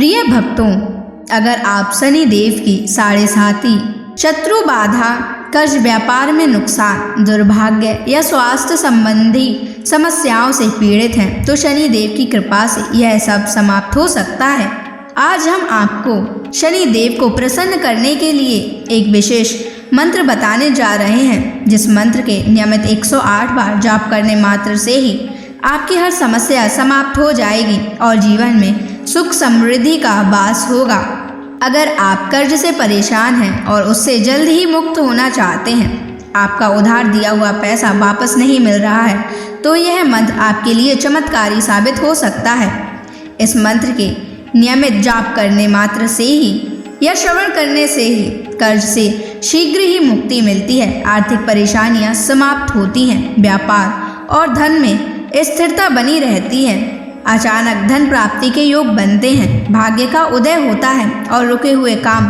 प्रिय भक्तों, अगर आप शनि देव की साढ़े साती, शत्रु बाधा, कर्ज, व्यापार में नुकसान, दुर्भाग्य या स्वास्थ्य संबंधी समस्याओं से पीड़ित हैं तो शनि देव की कृपा से यह सब समाप्त हो सकता है। आज हम आपको शनि देव को प्रसन्न करने के लिए एक विशेष मंत्र बताने जा रहे हैं, जिस मंत्र के नियमित 108 बार जाप करने मात्र से ही आपकी हर समस्या समाप्त हो जाएगी और जीवन में सुख समृद्धि का वास होगा। अगर आप कर्ज से परेशान हैं और उससे जल्द ही मुक्त होना चाहते हैं, आपका उधार दिया हुआ पैसा वापस नहीं मिल रहा है, तो यह मंत्र आपके लिए चमत्कारी साबित हो सकता है। इस मंत्र के नियमित जाप करने मात्र से ही या श्रवण करने से ही कर्ज से शीघ्र ही मुक्ति मिलती है, आर्थिक परेशानियां समाप्त होती हैं, व्यापार और धन में स्थिरता बनी रहती है, अचानक धन प्राप्ति के योग बनते हैं, भाग्य का उदय होता है और रुके हुए काम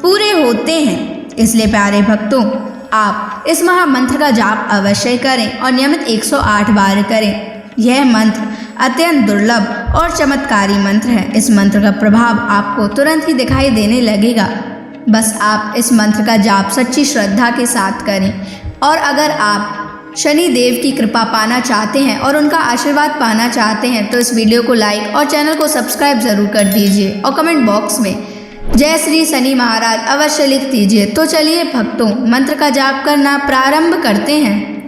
पूरे होते हैं। इसलिए प्यारे भक्तों, आप इस महामंत्र का जाप अवश्य करें और नियमित 108 बार करें। यह मंत्र अत्यंत दुर्लभ और चमत्कारी मंत्र है। इस मंत्र का प्रभाव आपको तुरंत ही दिखाई देने लगेगा। बस आप इस मंत्र का जाप सच्ची श्रद्धा के साथ करें। और अगर आप शनि देव की कृपा पाना चाहते हैं और उनका आशीर्वाद पाना चाहते हैं तो इस वीडियो को लाइक और चैनल को सब्सक्राइब जरूर कर दीजिए और कमेंट बॉक्स में जय श्री शनि महाराज अवश्य लिख दीजिए। तो चलिए भक्तों, मंत्र का जाप करना प्रारंभ करते हैं।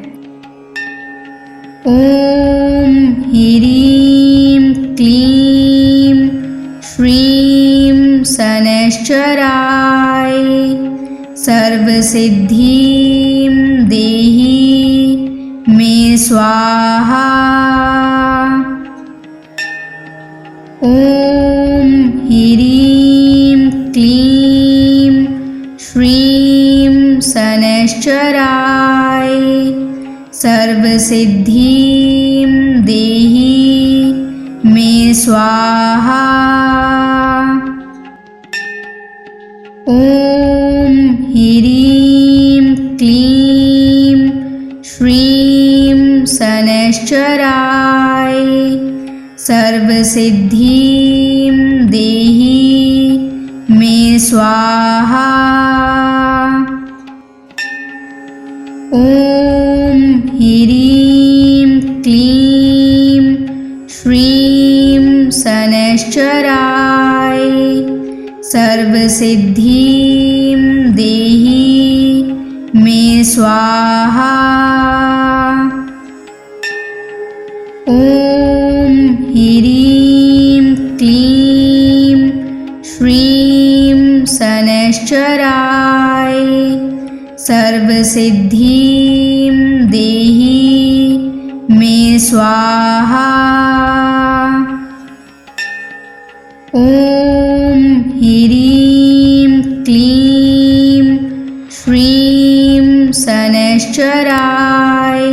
ओम ह्रीं क्लीं श्रीं शनैश्चराय सर्वसिद्धिं देहि मे स्वाहा। ओम ह्रीं क्लीं श्रीं शनैश्चराय सर्वसिद्धिं देहि मे स्वाहा। ओम ह्रीं क्लीं श्रीं शनैश्चराय सर्वसिद्धिं देहि मे स्वाहा। ओम ह्रीं क्लीं श्रीं शनैश्चराय सर्वसिद्धिं देहि मे स्वाहा। ओम ह्रीं क्लीं श्रीं शनैश्चराय सर्वसिद्धिं देहि मे स्वाहा। ओम ह्रीं क्लीं श्रीं शनैश्चराय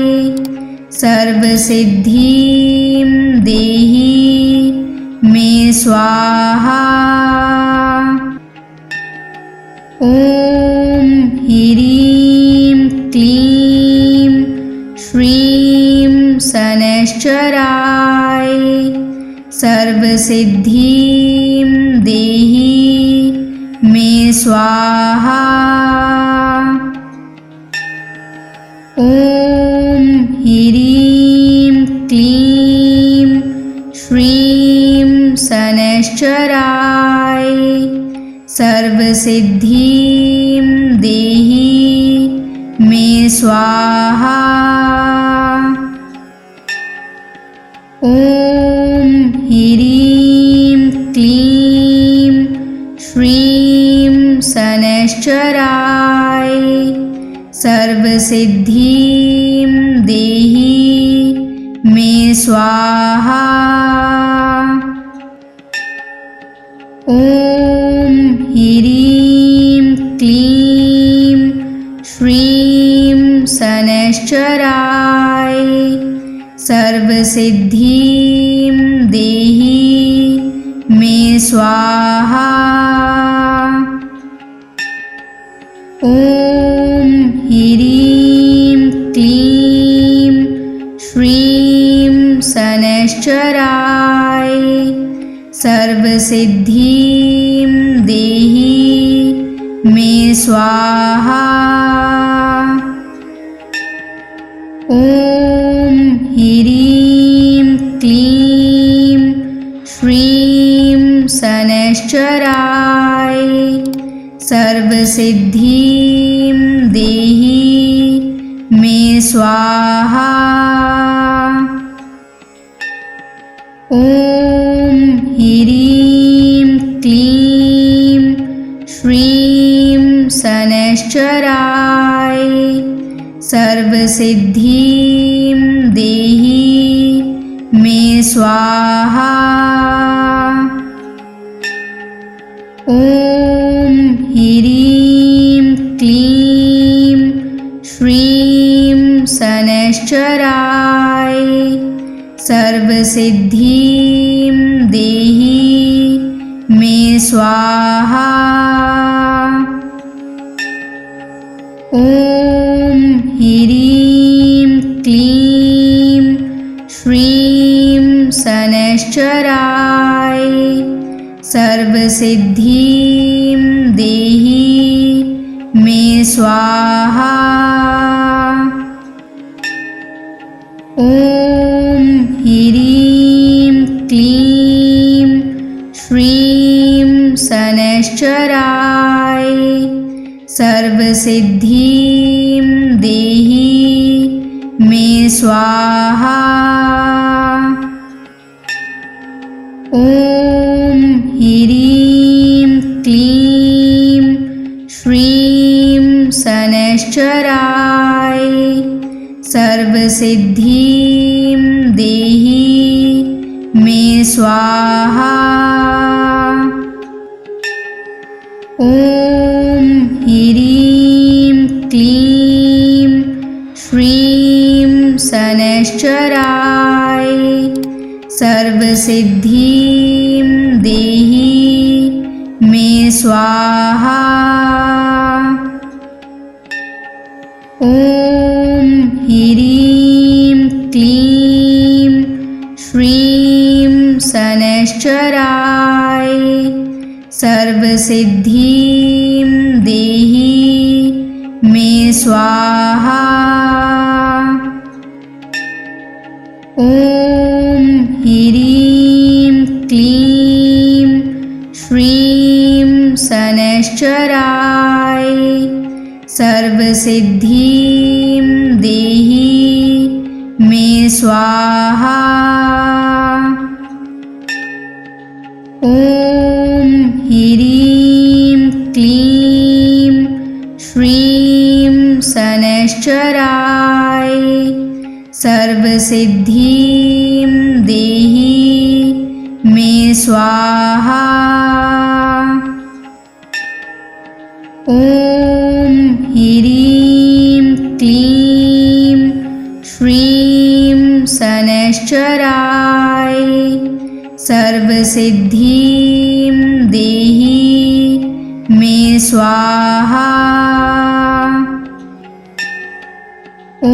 सर्वसिद्धिं देहि मे स्वाहा। ओम ह्रीं क्लीं श्रीं शनैश्चराय सर्वसिद्धिं देहि मे स्वाहा। ओम ह्रीं क्लीं श्रीं शनैश्चराय सर्वसिद्धिं देहि मे स्वाहा। ओम ह्रीं क्लीं श्रीं शनैश्चराय सर्वसिद्धिं देहि मे स्वाहा। ओम ह्रीं क्लीं श्रीं शनैश्चराय सर्वसिद्धिं देहि मे स्वाहा। ओम ह्रीं क्लीं श्रीं शनैश्चराय सर्वसिद्धिं देहि मे स्वाहा। ॐ ह्रीं क्लीं श्रीं शनैश्चराय सर्वसिद्धिं देहि मे स्वाहा। ॐ ह्रीं क्लीं श्रीं शनैश्चराय सर्वसिद्धिं देहि मे स्वाहा। ॐ ह्रीं क्लीं श्रीं शनैश्चराय सर्वसिद्धिं देहि मे स्वाहा। ॐ ह्रीं क्लीं श्रीं शनैश्चराय सर्वसिद्धिं देहि मे स्वाहा। ॐ ह्रीं क्लीं श्रीं शनैश्चराय सर्वसिद्धिं देहि मे स्वाहा। ॐ ह्रीं क्लीं श्रीं शनैश्चराय सर्वसिद्धिं देहि मे स्वाहा। ॐ ह्रीं क्लीं श्रीं शनैश्चराय सर्वसिद्धिं देहि मे स्वाहा। ॐ ह्रीं क्लीं श्रीं शनैश्चराय सर्वसिद्धिं देहि मे स्वाहा। ॐ ह्रीं क्लीं श्रीं शनैश्चराय सर्वसिद्धिं देहि मे स्वाहा। ॐ ह्रीं क्लीं श्रीं शनैश्चराय सर्वसिद्धिं देहि मे स्वाहा। ॐ ह्रीं क्लीं श्रीं शनैश्चराय सर्वसिद्धिं देहि मे स्वाहा। ॐ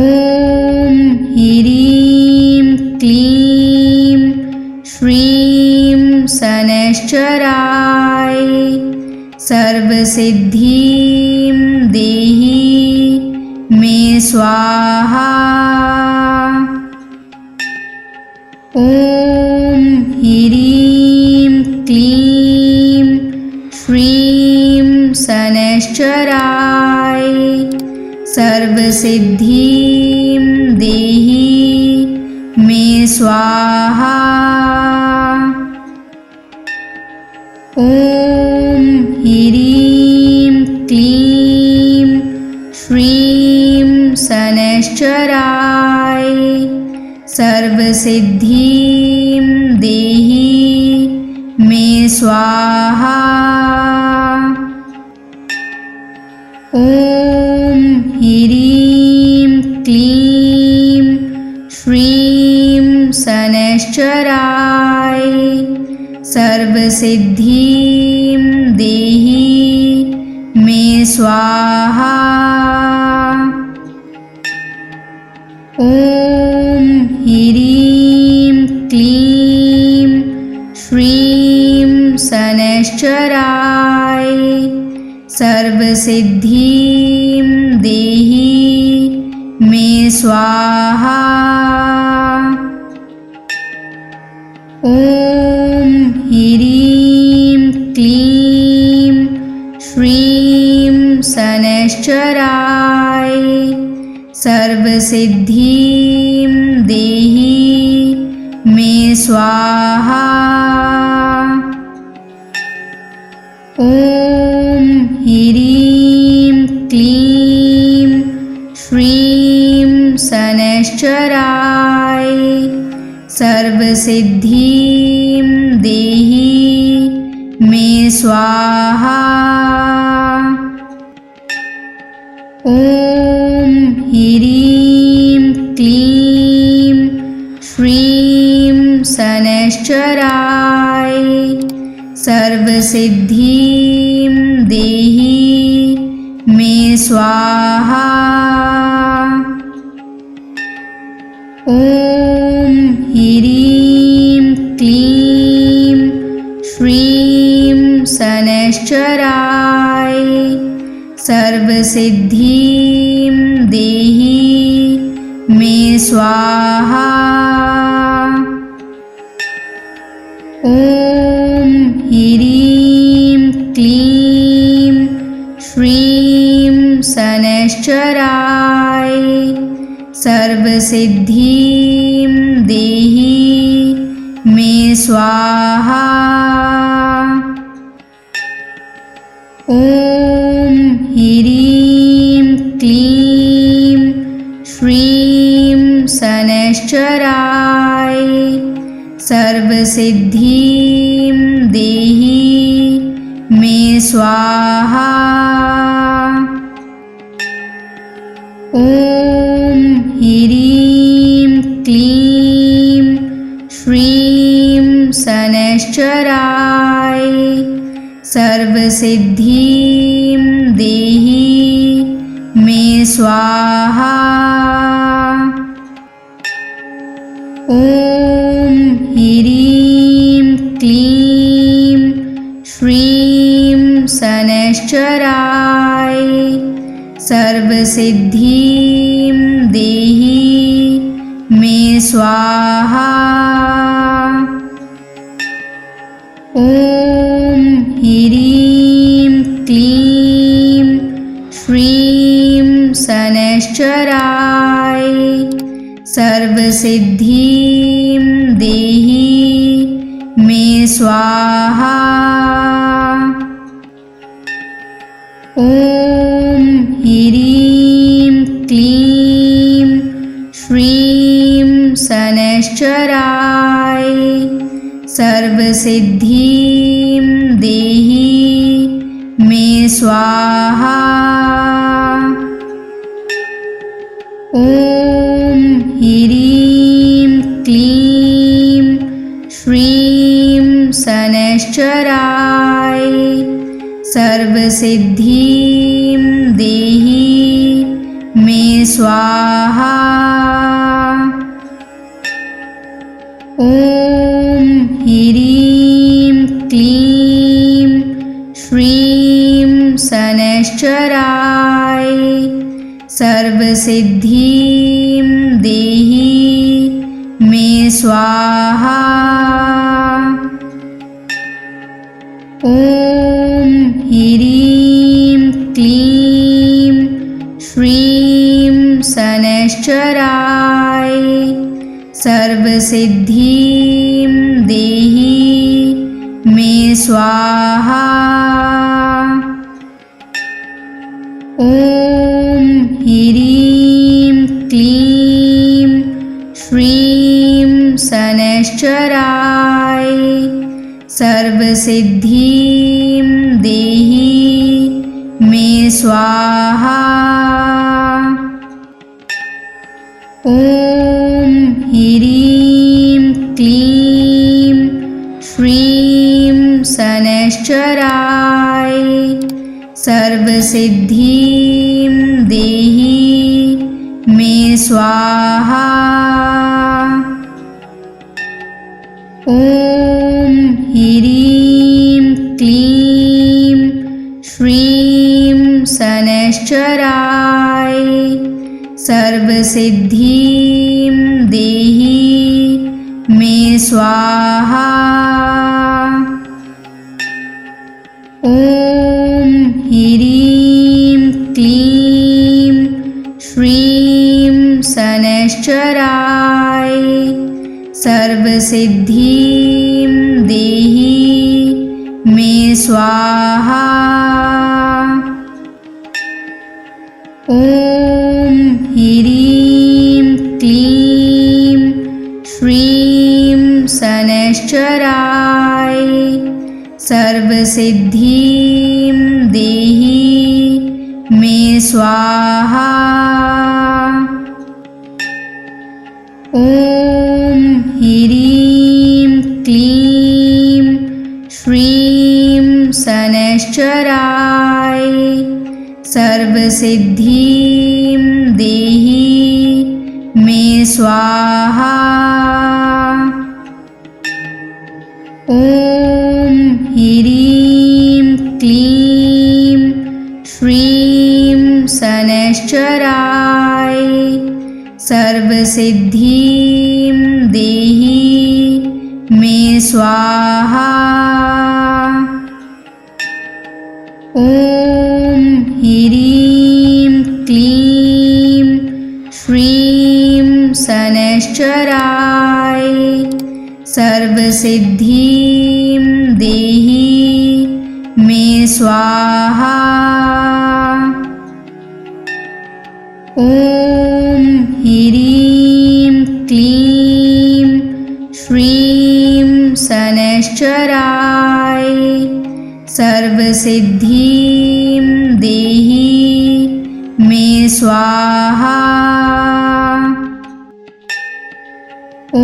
ह्रीं क्लीं श्रीं शनैश्चराय सर्वसिद्धिं देहि मे स्वाहा। ॐ ह्रीं क्लीं श्रीं शनैश्चराय सर्वसिद्धिं देहि मे स्वाहा। ॐ ह्रीं क्लीं श्रीं शनैश्चराय सर्वसिद्धिं देहि मे स्वाहा। ॐ ह्रीं क्लीं श्रीं शनैश्चराय सर्वसिद्धिं देहि मे स्वाहा। ॐ ह्रीं क्लीं श्रीं शनैश्चराय सर्वसिद्धिं देहि मे स्वाहा। ॐ ह्रीं क्लीं श्रीं शनैश्चराय सर्वसिद्धिं देहि मे स्वाहा। ॐ ह्रीं क्लीं श्रीं शनैश्चराय सर्वसिद्धिं देहि मे स्वाहा। ॐ ह्रीं क्लीं श्रीं शनैश्चराय सर्वसिद्धिं देहि मे स्वाहा। ॐ ह्रीं क्लीं श्रीं शनैश्चराय सर्वसिद्धिं देहि मे स्वाहा। ॐ ह्रीं क्लीं श्रीं शनैश्चराय सर्वसिद्धिं देहि मे स्वाहा। ॐ ह्रीं क्लीं श्रीं शनैश्चराय सर्वसिद्धिं देहि मे स्वाहा। ॐ ह्रीं क्लीं श्रीं शनैश्चराय सर्वसिद्धिं देहि मे स्वाहा। ॐ ह्रीं क्लीं श्रीं शनैश्चराय सर्वसिद्धिं देहि मे स्वाहा। ॐ ह्रीं क्लीं श्रीं शनैश्चराय सर्वसिद्धिं देहि मे स्वाहा। ॐ ह्रीं क्लीं श्रीं शनैश्चराय सर्वसिद्धिं देहि मे स्वाहा। ॐ ह्रीं क्लीं श्रीं शनैश्चराय सर्वसिद्धिं देहि मे स्वाहा। ॐ ह्रीं क्लीं श्रीं शनैश्चराय सर्वसिद्धिं देहि मे स्वाहा। ॐ ह्रीं क्लीं श्रीं शनैश्चराय सर्वसिद्धिं देहि मे स्वाहा। ॐ ह्रीं क्लीं श्रीं शनैश्चराय सर्वसिद्धिं देहि मे स्वाहा। ॐ ह्रीं क्लीं श्रीं शनैश्चराय सर्वसिद्धिं देहि मे स्वाहा। ॐ ह्रीं क्लीं श्रीं शनैश्चराय सर्वसिद्धिं देहि मे स्वाहा। ॐ ह्रीं क्लीं श्रीं शनैश्चराय सर्वसिद्धिं देहि मे स्वाहा। ॐ ह्रीं क्लीं श्रीं शनैश्चराय सर्वसिद्धिं देहि मे स्वाहा। ॐ ह्रीं क्लीं श्रीं शनैश्चराय सर्वसिद्धिं देहि मे स्वाहा। ॐ ह्रीं क्लीं श्रीं शनैश्चराय सर्वसिद्धिं देहि मे स्वाहा। ॐ ह्रीं क्लीं श्रीं शनैश्चराय सर्वसिद्धिं देहि मे स्वाहा। ॐ ह्रीं क्लीं श्रीं शनैश्चराय सर्वसिद्धिं देहि मे स्वाहा। ॐ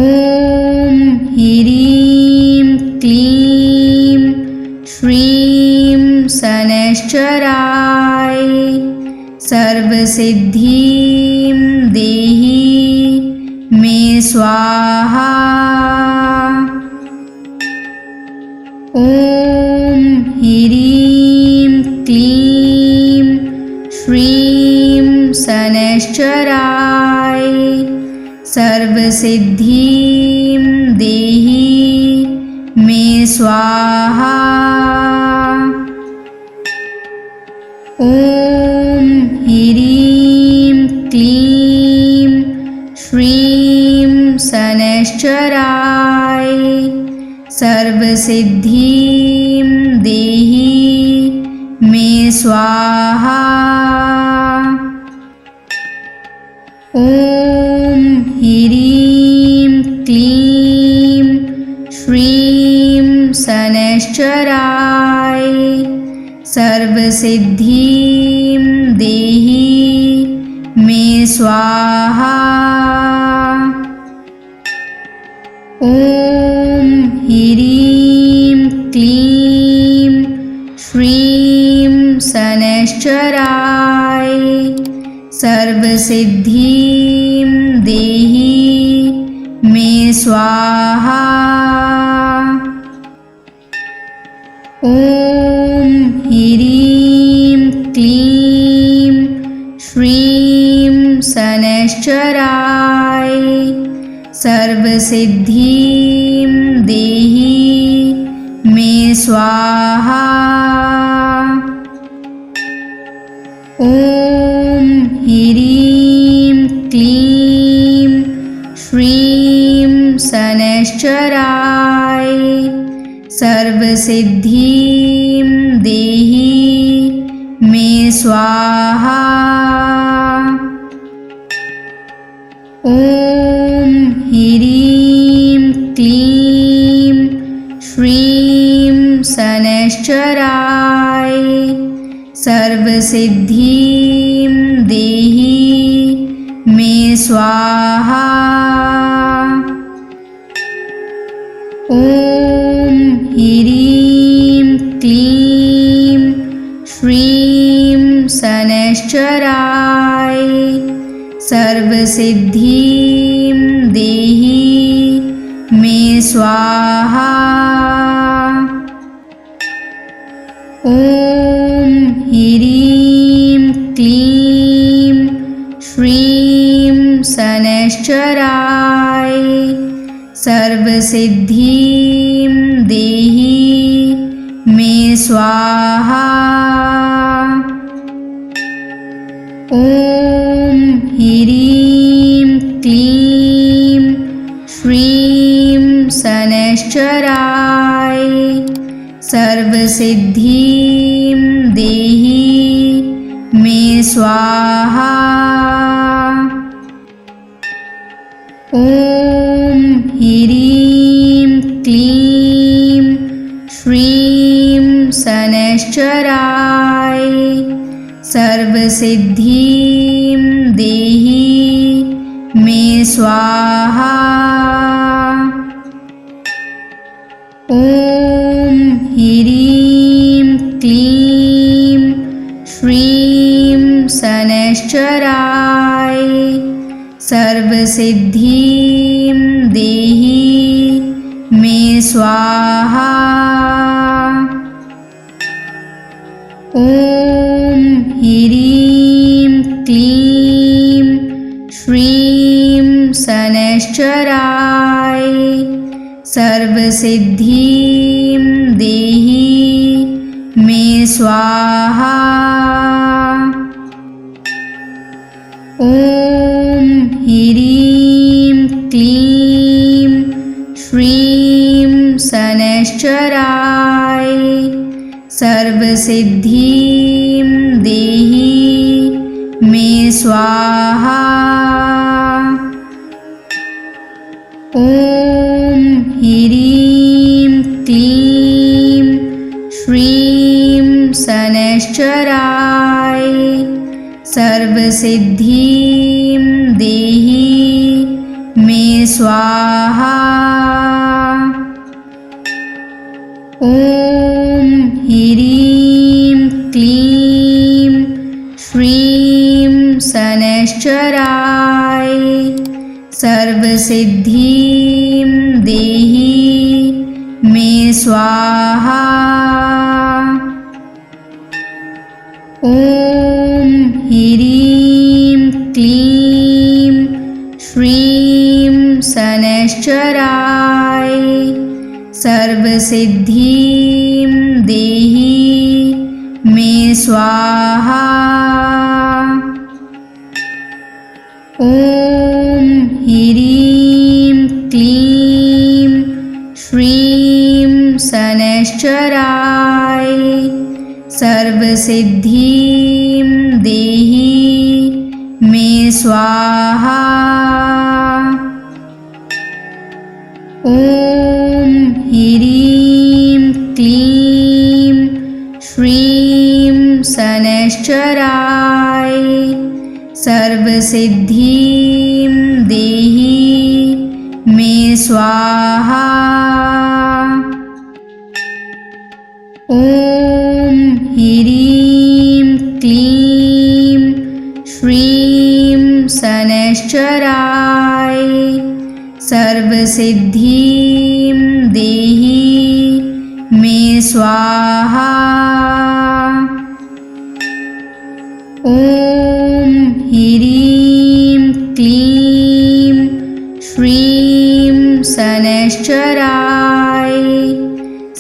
ह्रीं क्लीं श्रीं शनैश्चराय सर्वसिद्धिं देहि मे स्वाहा। ॐ ह्रीं क्लीं श्रीं शनैश्चराय सर्वसिद्धिं देहि मे स्वाहा। ॐ ह्रीं क्लीं श्रीं शनैश्चराय सर्वसिद्धिं देहि मे स्वाहा। ॐ ह्रीं क्लीं श्रीं शनैश्चराय सर्वसिद्धिं देहि मे स्वाहा। ॐ ह्रीं क्लीं श्रीं शनैश्चराय सर्वसिद्धिं देहि मे स्वाहा। ॐ ह्रीं क्लीं श्रीं शनैश्चराय सर्वसिद्धिं देहि मे स्वाहा। ॐ ह्रीं क्लीं श्रीं शनैश्चराय सर्वसिद्धिं देहि मे स्वाहा। ॐ ह्रीं क्लीं श्रीं शनैश्चराय सर्वसिद्धिं देहि मे स्वाहा। ॐ ह्रीं क्लीं श्रीं शनैश्चराय सर्वसिद्धिं देहि मे स्वाहा। ॐ ॐ ह्रीं क्लीं श्रीं शनैश्चराय सर्वसिद्धिं देहि मे स्वाहा। ॐ ह्रीं क्लीं श्रीं शनैश्चराय सर्वसिद्धिं देहि मे स्वाहा। ॐ ह्रीं क्लीं श्रीं शनैश्चराय सर्वसिद्धिं देहि मे स्वाहा। ॐ ह्रीं क्लीं श्रीं शनैश्चराय सर्वसिद्धिं देहि मे स्वाहा। ॐ ह्रीं क्लीं श्रीं शनैश्चराय सर्वसिद्धिं देहि मे स्वाहा। ॐ ह्रीं क्लीं श्रीं शनैश्चराय सर्वसिद्धिं देहि मे स्वाहा। ॐ ह्रीं क्लीं श्रीं शनैश्चराय सर्वसिद्धिं देहि मे स्वाहा। ॐ ह्रीं क्लीं श्रीं शनैश्चराय सर्वसिद्धिं देहि मे स्वाहा। ॐ ह्रीं क्लीं श्रीं शनैश्चराय सर्वसिद्धिं देहि मे स्वाहा। ॐ ह्रीं क्लीं श्रीं शनैश्चराय सर्वसिद्धिं देहि मे स्वाहा। ॐ ह्रीं क्लीं श्रीं शनैश्चराय सर्वसिद्धिं देहि मे स्वाहा। ॐ ह्रीं क्लीं श्रीं शनैश्चराय सर्वसिद्धिं देहि मे स्वाहा। ॐ ह्रीं क्लीं श्रीं शनैश्चराय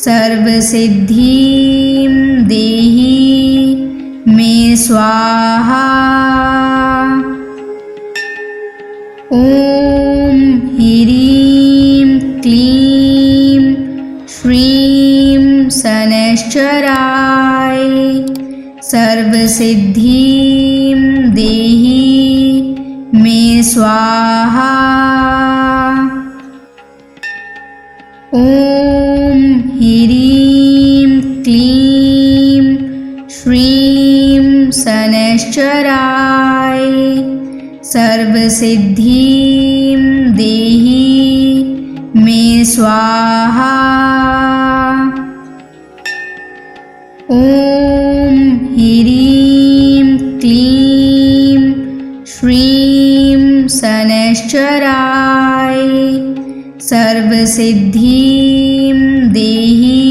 सर्वसिद्धिं देहि मे स्वाहा। ॐ ह्रीं क्लीं श्रीं शनैश्चराय सर्वसिद्धिं देहि मे स्वाहा। ॐ ह्रीं क्लीं श्रीं शनैश्चराय सर्वसिद्धिं देहि मे स्वाहा। ॐ ह्रीं क्लीं श्रीं शनैश्चराय सर्वसिद्धिं देहि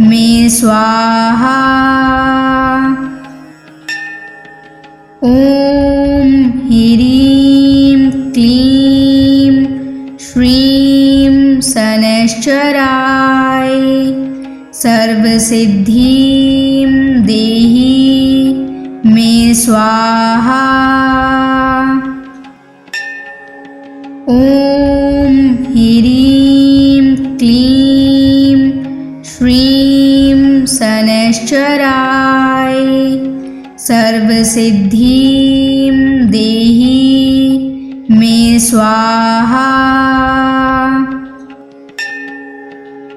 मे स्वाहा। ॐ ह्रीं क्लीं श्रीं शनैश्चराय सर्वसिद्धिं देहि मे स्वाहा। ॐ ह्रीं क्लीं श्रीं शनैश्चराय सर्वसिद्धिं देहि मे स्वाहा।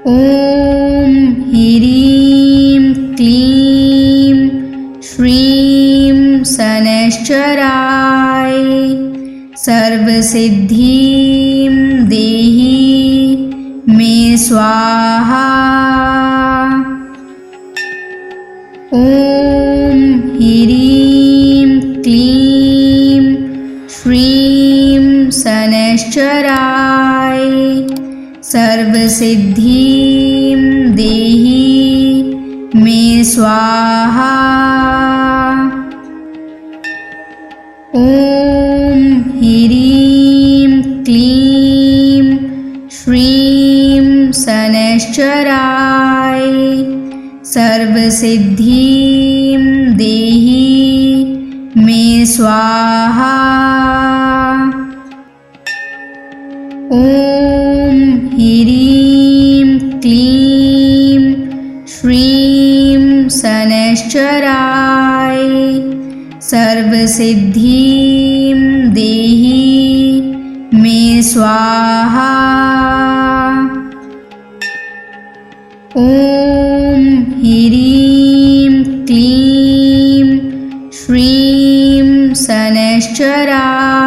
ॐ ह्रीं क्लीं श्रीं शनैश्चराय सर्वसिद्धिं देहि मे स्वाहा। ॐ ह्रीं क्लीं श्रीं शनैश्चराय सर्वसिद्धिं देहि मे स्वाहा। ॐ ह्रीं क्लीं श्रीं शनैश्चराय सर्वसिद्धिं देहि मे स्वाहा। ॐ ह्रीं क्लीं श्रीं शनैश्चराय सर्वसिद्धिं देहि मे स्वाहा। ॐ ह्रीं क्लीं श्रीं शनैश्चराय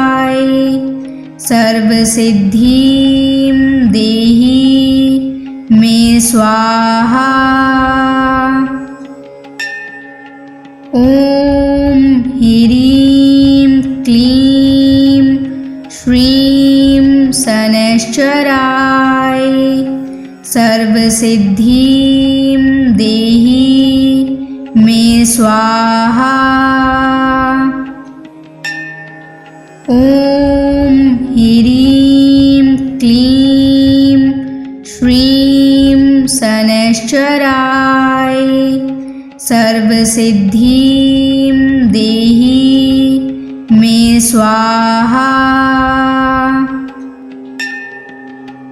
सर्वसिद्धिं देहि मे स्वाहा। ॐ ह्रीं क्लीं श्रीं शनैश्चराय सर्वसिद्धिं देहि मे स्वाहा। ॐ ह्रीं क्लीं श्रीं शनैश्चराय सर्वसिद्धिं देहि मे स्वाहा।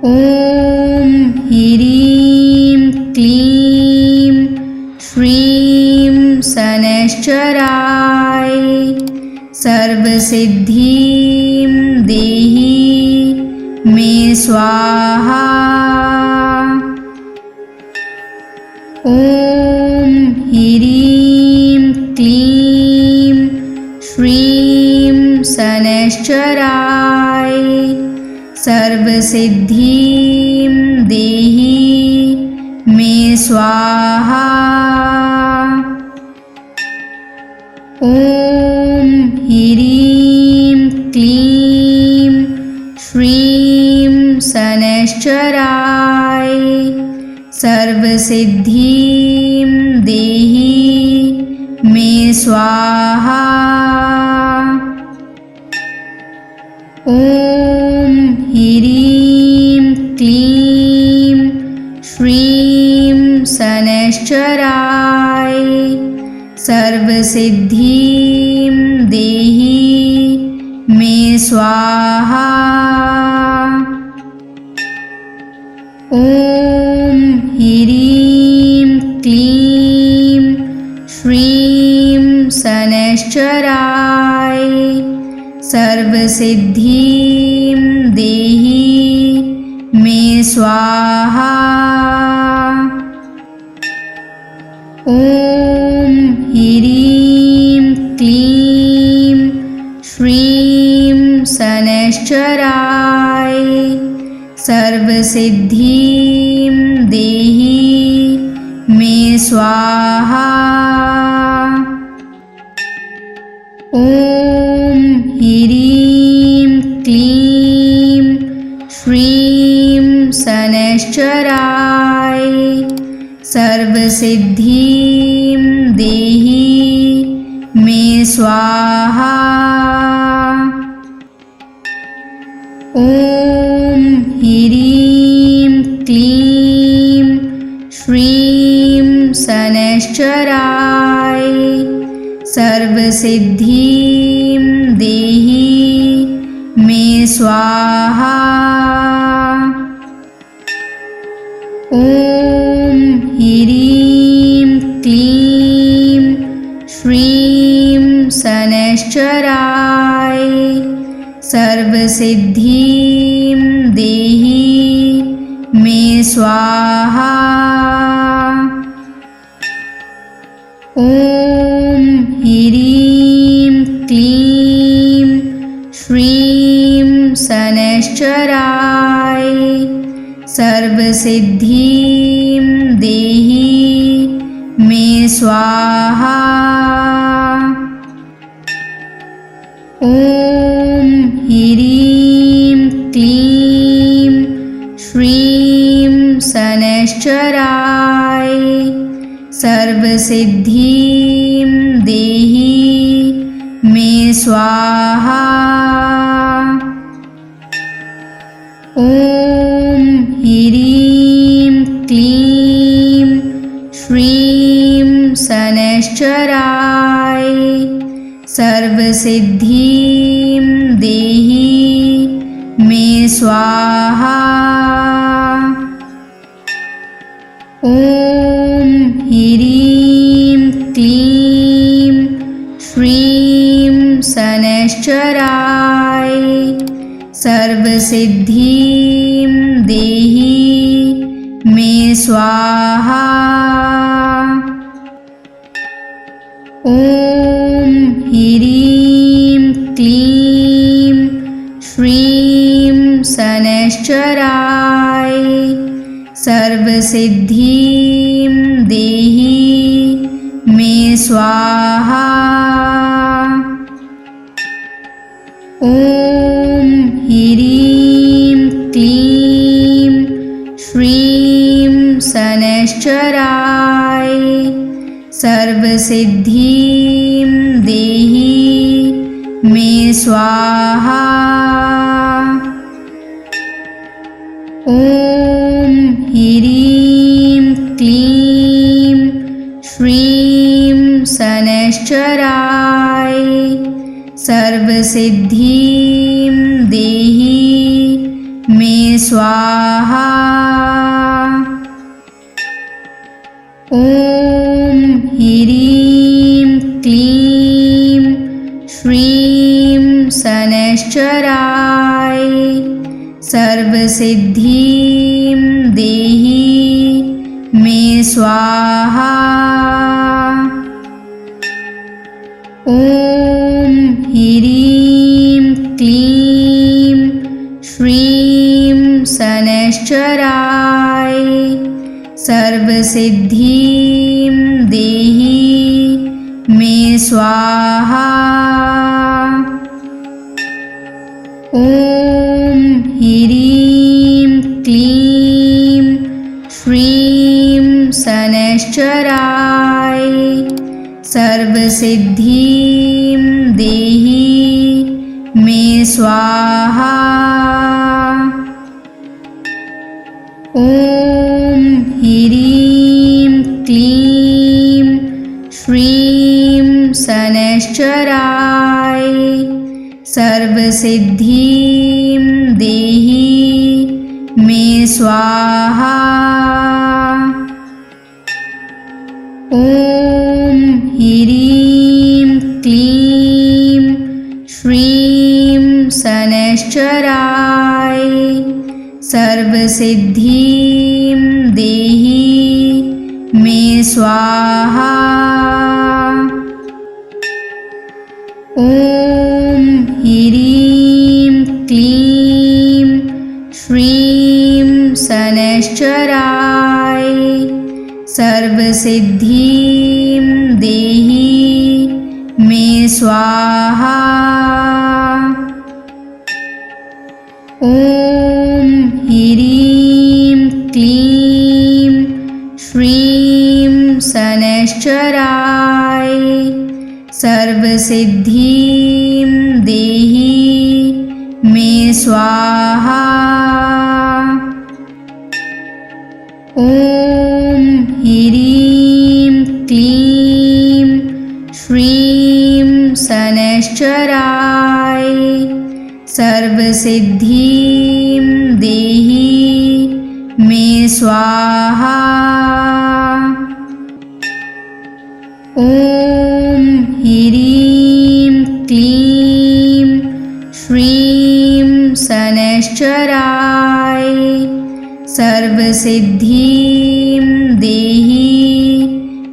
ॐ ह्रीं क्लीं श्रीं शनैश्चराय सर्वसिद्धिं देहि मे स्वाहा। ॐ ह्रीं क्लीं श्रीं शनैश्चराय सर्वसिद्धिं देहि मे स्वाहा। ॐ ह्रीं क्लीं श्रीं शनैश्चराय सर्वसिद्धिं देहि मे स्वाहा। ॐ ह्रीं क्लीं श्रीं शनैश्चराय सर्वसिद्धिं देहि मे स्वाहा। ॐ ह्रीं क्लीं श्रीं शनैश्चराय सर्वसिद्धिं देहि मे स्वाहा। ॐ ह्रीं क्लीं श्रीं शनैश्चराय सर्वसिद्धिं देहि मे स्वाहा। ॐ ह्रीं क्लीं श्रीं शनैश्चराय सर्वसिद्धिं देहि मे स्वाहा। ॐ ह्रीं क्लीं श्रीं शनैश्चराय सर्वसिद्धिं देहि मे स्वाहा। ॐ ह्रीं क्लीं श्रीं शनैश्चराय सर्वसिद्धिं देहि मे स्वाहा। ॐ ह्रीं क्लीं श्रीं शनैश्चराय सर्वसिद्धिं देहि मे स्वाहा। ॐ ह्रीं क्लीं श्रीं शनैश्चराय सर्वसिद्धिं देहि मे स्वाहा। ॐ ह्रीं क्लीं श्रीं शनैश्चराय सर्वसिद्धिं देहि मे स्वाहा। ॐ ह्रीं क्लीं श्रीं शनैश्चराय सर्वसिद्धिं देहि मे स्वाहा। ॐ ह्रीं क्लीं श्रीं शनैश्चराय सर्वसिद्धिं देहि मे स्वाहा। ॐ ह्रीं क्लीं श्रीं शनैश्चराय सर्वसिद्धिं देहि मे स्वाहा। ॐ ह्रीं क्लीं श्रीं शनैश्चराय सर्वसिद्धिं देहि मे स्वाहा। ॐ ह्रीं क्लीं श्रीं शनैश्चराय सर्वसिद्धिं देहि मे स्वाहा। ॐ ह्रीं क्लीं श्रीं शनैश्चराय सर्वसिद्धिं देहि मे स्वाहा। ॐ ह्रीं क्लीं श्रीं शनैश्चराय सर्वसिद्धिं देहि मे स्वाहा। ॐ ह्रीं क्लीं श्रीं शनैश्चराय सर्वसिद्धिं देहि मे स्वाहा। ॐ ह्रीं क्लीं श्रीं शनैश्चराय सर्वसिद्धिं देहि मे स्वाहा। ॐ ह्रीं क्लीं श्रीं शनैश्चराय सर्वसिद्धिं देहि मे स्वाहा। ॐ ह्रीं क्लीं श्रीं शनैश्चराय सर्वसिद्धिं देहि मे स्वाहा। ॐ ह्रीं क्लीं श्रीं शनैश्चराय सर्वसिद्धिं देहि मे स्वाहा। ॐ ह्रीं क्लीं श्रीं शनैश्चराय सर्वसिद्धिं देहि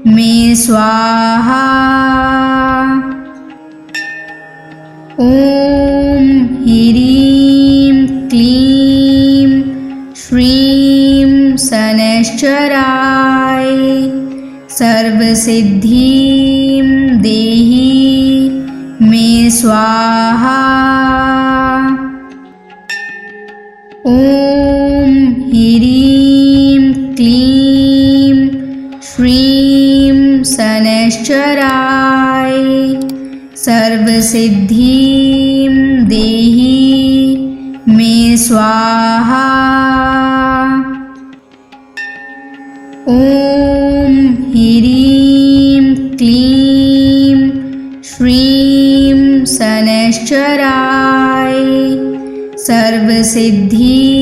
मे स्वाहा। ॐ ह्रीं क्लीं श्रीं शनैश्चराय सर्वसिद्धिं देहि मे स्वाहा। ॐ ह्रीं क्लीं श्रीं शनैश्चराय सर्वसिद्धिं देहि मे स्वाहा। ॐ ह्रीं क्लीं श्रीं शनैश्चराय सर्वसिद्धिं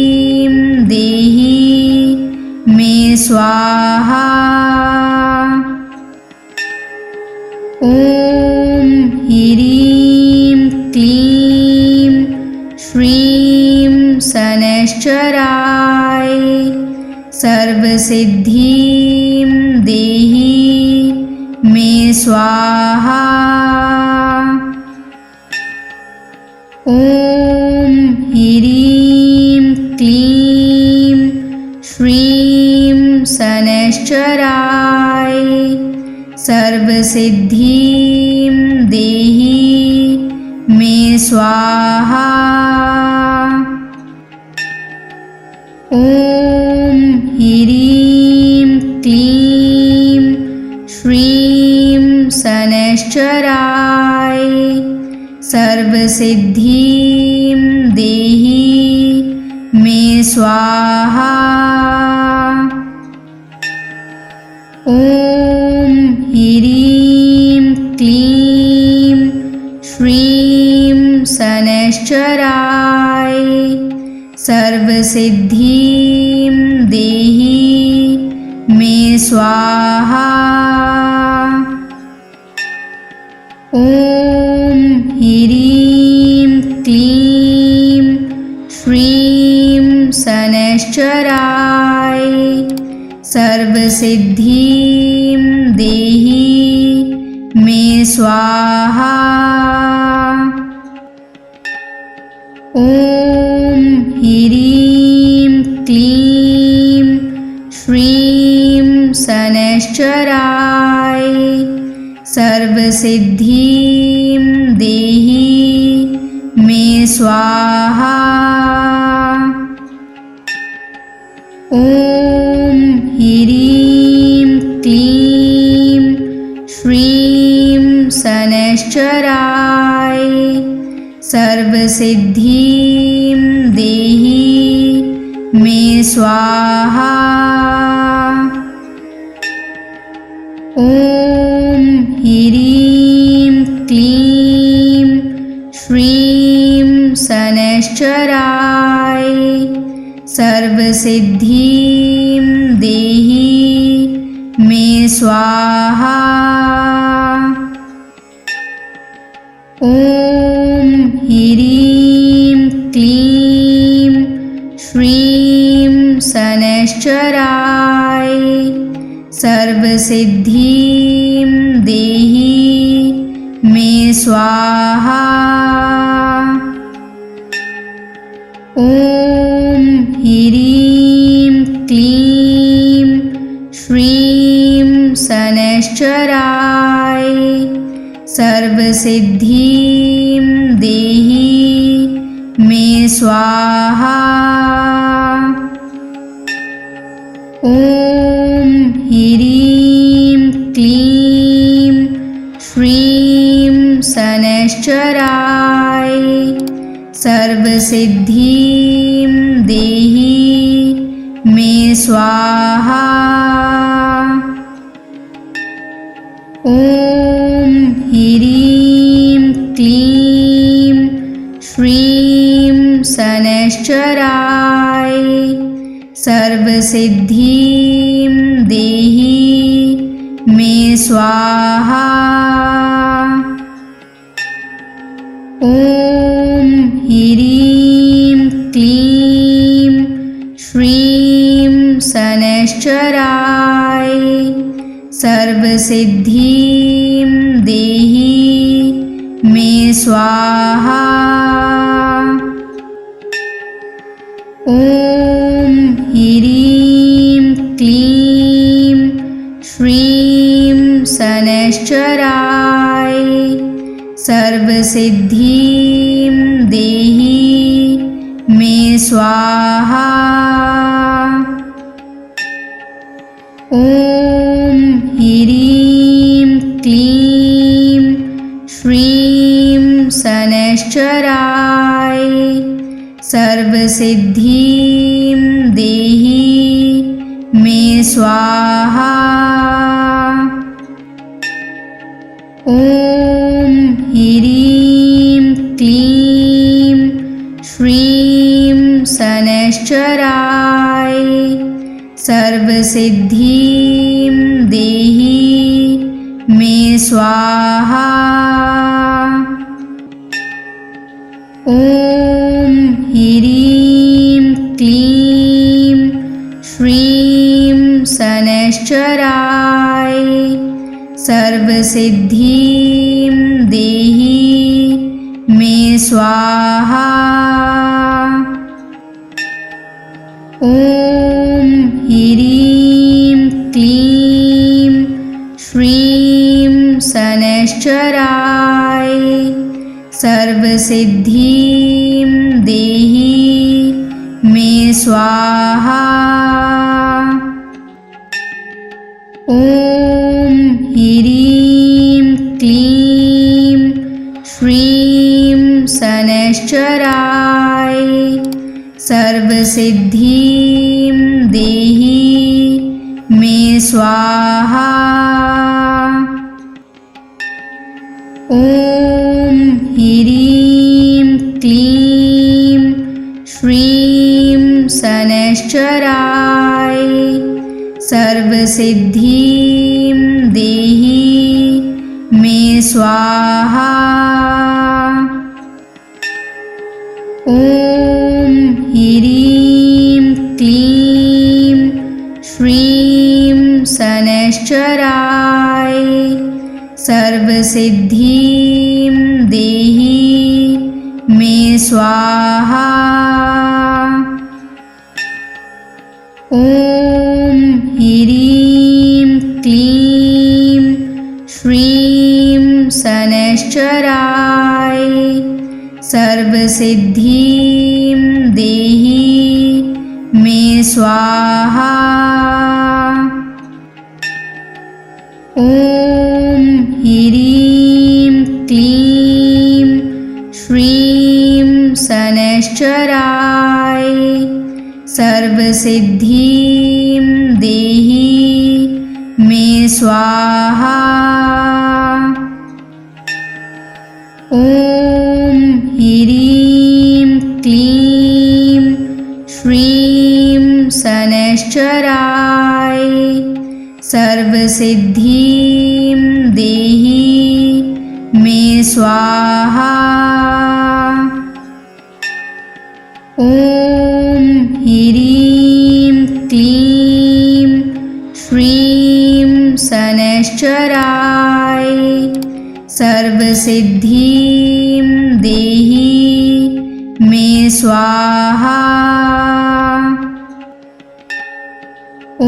देहि मे स्वाहा। ॐ ह्रीं क्लीं श्रीं शनैश्चराय सर्वसिद्धिं देहि मे स्वाहा। ॐ ह्रीं क्लीं श्रीं शनैश्चराय सर्वसिद्धिं देहि मे स्वाहा। ॐ ह्रीं क्लीं श्रीं शनैश्चराय सर्वसिद्धिं देहि मे स्वाहा। ॐ ह्रीं क्लीं श्रीं शनैश्चराय सर्वसिद्धिं देहि मे स्वाहा। ॐ ह्रीं क्लीं श्रीं शनैश्चराय सर्वसिद्धिं देहि मे स्वाहा। ॐ ह्रीं क्लीं श्रीं शनैश्चराय सर्वसिद्धिं देहि मे स्वाहा। ॐ ह्रीं क्लीं श्रीं शनैश्चराय सर्वसिद्धिं देहि मे स्वाहा। ॐ ह्रीं क्लीं श्रीं शनैश्चराय सर्वसिद्धिं देहि मे स्वाहा। ॐ ह्रीं क्लीं श्रीं शनैश्चराय सर्वसिद्धिं देहि मे स्वाहा। ॐ ह्रीं क्लीं श्रीं शनैश्चराय सर्वसिद्धिं देहि मे स्वाहा। ॐ ह्रीं क्लीं शनैश्चराय सर्वसिद्धिं देहि मे स्वाहा। ॐ ह्रीं क्लीं श्रीं शनैश्चराय सर्वसिद्धिं देहि मे स्वाहा। ॐ ह्रीं क्लीं श्रीं शनैश्चराय सर्वसिद्धिं देहि मे स्वाहा। ॐ ह्रीं क्लीं श्रीं शनैश्चराय सर्वसिद्धिं देहि मे स्वाहा। ॐ ह्रीं क्लीं श्रीं शनैश्चराय सर्वसिद्धिं देहि मे स्वाहा। ॐ ह्रीं क्लीं श्रीं शनैश्चराय सर्वसिद्धिं देहि मे स्वाहा। ॐ ह्रीं क्लीं श्रीं शनैश्चराय सर्वसिद्धिं देहि मे स्वाहा। ॐ ह्रीं क्लीं श्रीं शनैश्चराय सर्वसिद्धिं देहि मे स्वाहा। ॐ ह्रीं क्लीं श्रीं शनैश्चराय सर्वसिद्धिं देहि मे स्वाहा। ॐ ह्रीं क्लीं श्रीं शनैश्चराय सर्वसिद्धिं देहि मे स्वाहा। ॐ ह्रीं क्लीं श्रीं शनैश्चराय सर्वसिद्धिं देहि मे स्वाहा। ॐ ह्रीं क्लीं श्रीं शनैश्चराय सर्वसिद्धिं देहि मे स्वाहा। ॐ ह्रीं क्लीं श्रीं शनैश्चराय सर्वसिद्धिं देहि मे स्वाहा। ॐ ह्रीं क्लीं श्रीं शनैश्चराय सर्वसिद्धिं देहि मे स्वाहा। ॐ ह्रीं क्लीं श्रीं शनैश्चराय सर्वसिद्धिं देहि मे स्वाहा। ॐ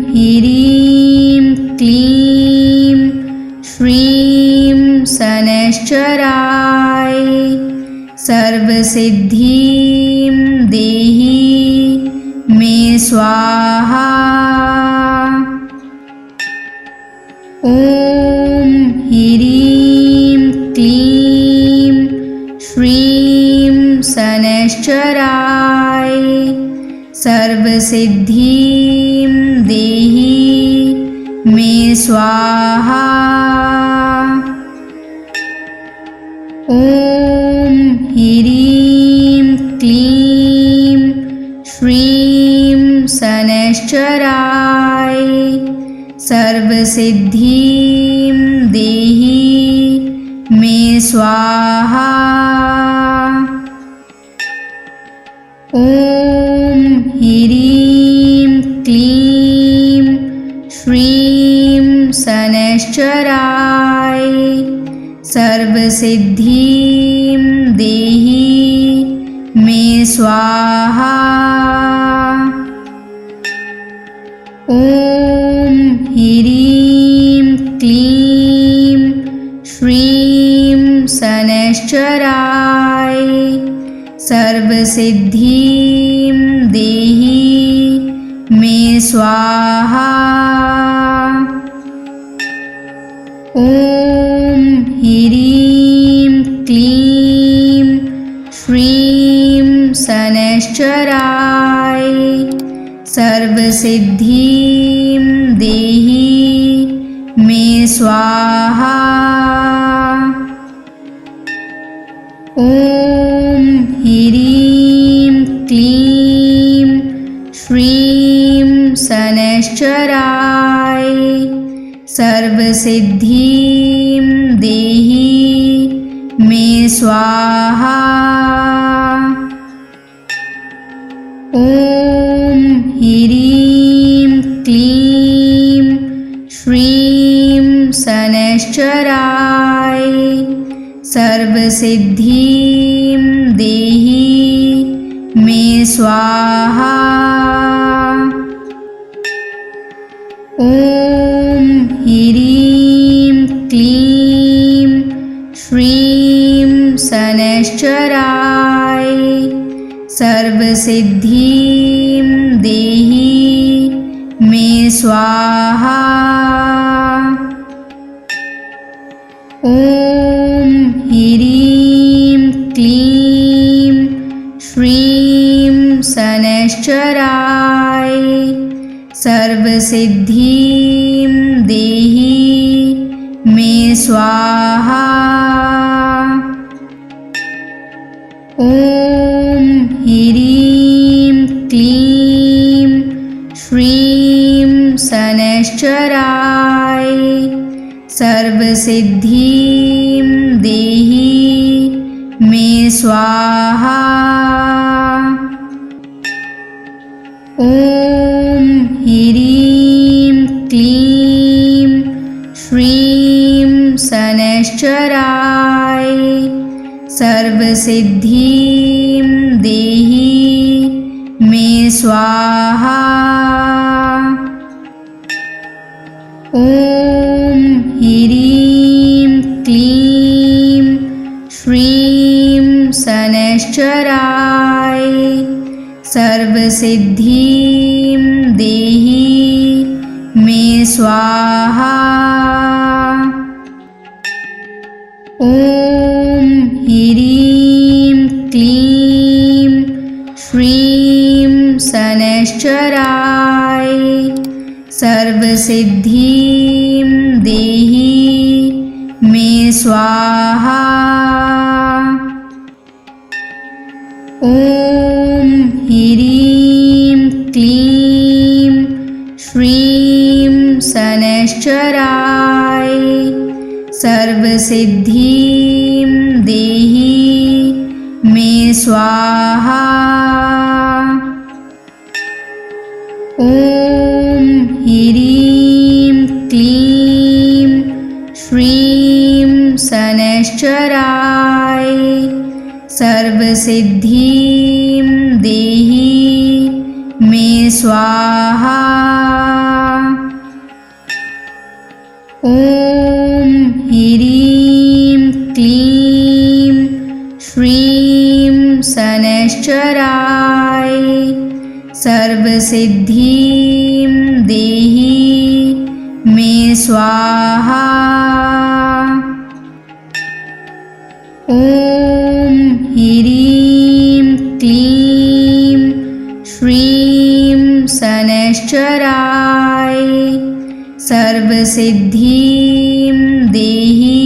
ह्रीं क्लीं श्रीं शनैश्चराय सर्वसिद्धिं देहि मे स्वाहा। ॐ ह्रीं क्लीं शनैश्चराय सर्वसिद्धिं देहि मे स्वाहा। ॐ ह्रीं क्लीं श्रीं शनैश्चराय सर्वसिद्धिं देहि मे स्वाहा। ॐ ह्रीं क्लीं श्रीं शनैश्चराय सर्वसिद्धिं देहि मे स्वाहा। ॐ ह्रीं क्लीं श्रीं शनैश्चराय सर्वसिद्धिं देहि मे स्वाहा। ॐ ह्रीं क्लीं श्रीं शनैश्चराय सर्वसिद्धिं देहि मे स्वाहा। ॐ ह्रीं क्लीं श्रीं शनैश्चराय सर्वसिद्धिं देहि मे स्वाहा। ॐ ह्रीं क्लीं श्रीं शनैश्चराय सर्वसिद्धिं देहि मे स्वाहा। ॐ ह्रीं क्लीं श्रीं शनैश्चराय सर्वसिद्धिं देहि मे स्वाहा। ॐ ह्रीं क्लीं श्रीं शनैश्चराय सर्वसिद्धिं देहि मे स्वाहा। ॐ ह्रीं क्लीं श्रीं शनैश्चराय सर्वसिद्धिं देहि मे स्वाहा। ॐ ह्रीं क्लीं श्रीं शनैश्चराय सर्वसिद्धिं देहि मे स्वाहा। ॐ ह्रीं क्लीं श्रीं शनैश्चराय सर्वसिद्धिं देहि मे स्वाहा। ॐ ह्रीं क्लीं श्रीं शनैश्चराय सर्वसिद्धिं देहि मे स्वाहा। ॐ ह्रीं क्लीं श्रीं शनैश्चराय सर्वसिद्धिं देहि मे स्वाहा। ॐ ह्रीं क्लीं श्रीं शनैश्चराय सर्वसिद्धिं देहि मे स्वाहा। ॐ ह्रीं क्लीं श्रीं शनैश्चराय सर्वसिद्धिं देहि मे स्वाहा। ॐ ह्रीं क्लीं श्रीं शनैश्चराय सर्वसिद्धिं देहि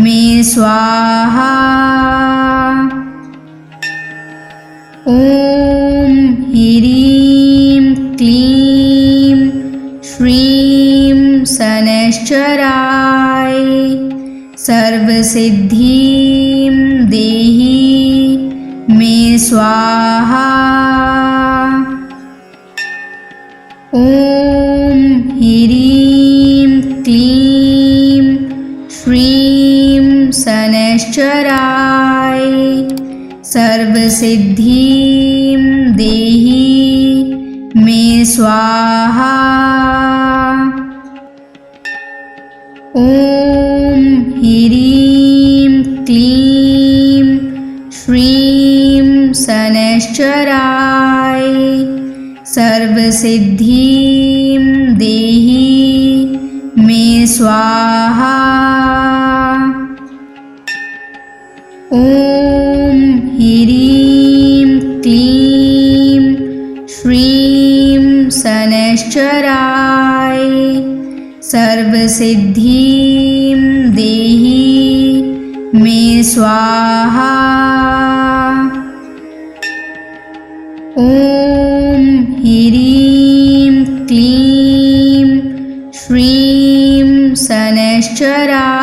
मे स्वाहा। ॐ ह्रीं क्लीं श्रीं शनैश्चराय सर्वसिद्धिं देहि मे स्वाहा। ॐ ह्रीं क्लीं श्रीं शनैश्चराय सर्वसिद्धिं देहि मे स्वाहा। ॐ ह्रीं क्लीं श्रीं शनैश्चराय सर्वसिद्धिं देहि मे स्वाहा। ॐ ह्रीं क्लीं श्रीं शनैश्चराय सर्वसिद्धिं देहि मे स्वाहा। ॐ ह्रीं क्लीं श्रीं शनैश्चराय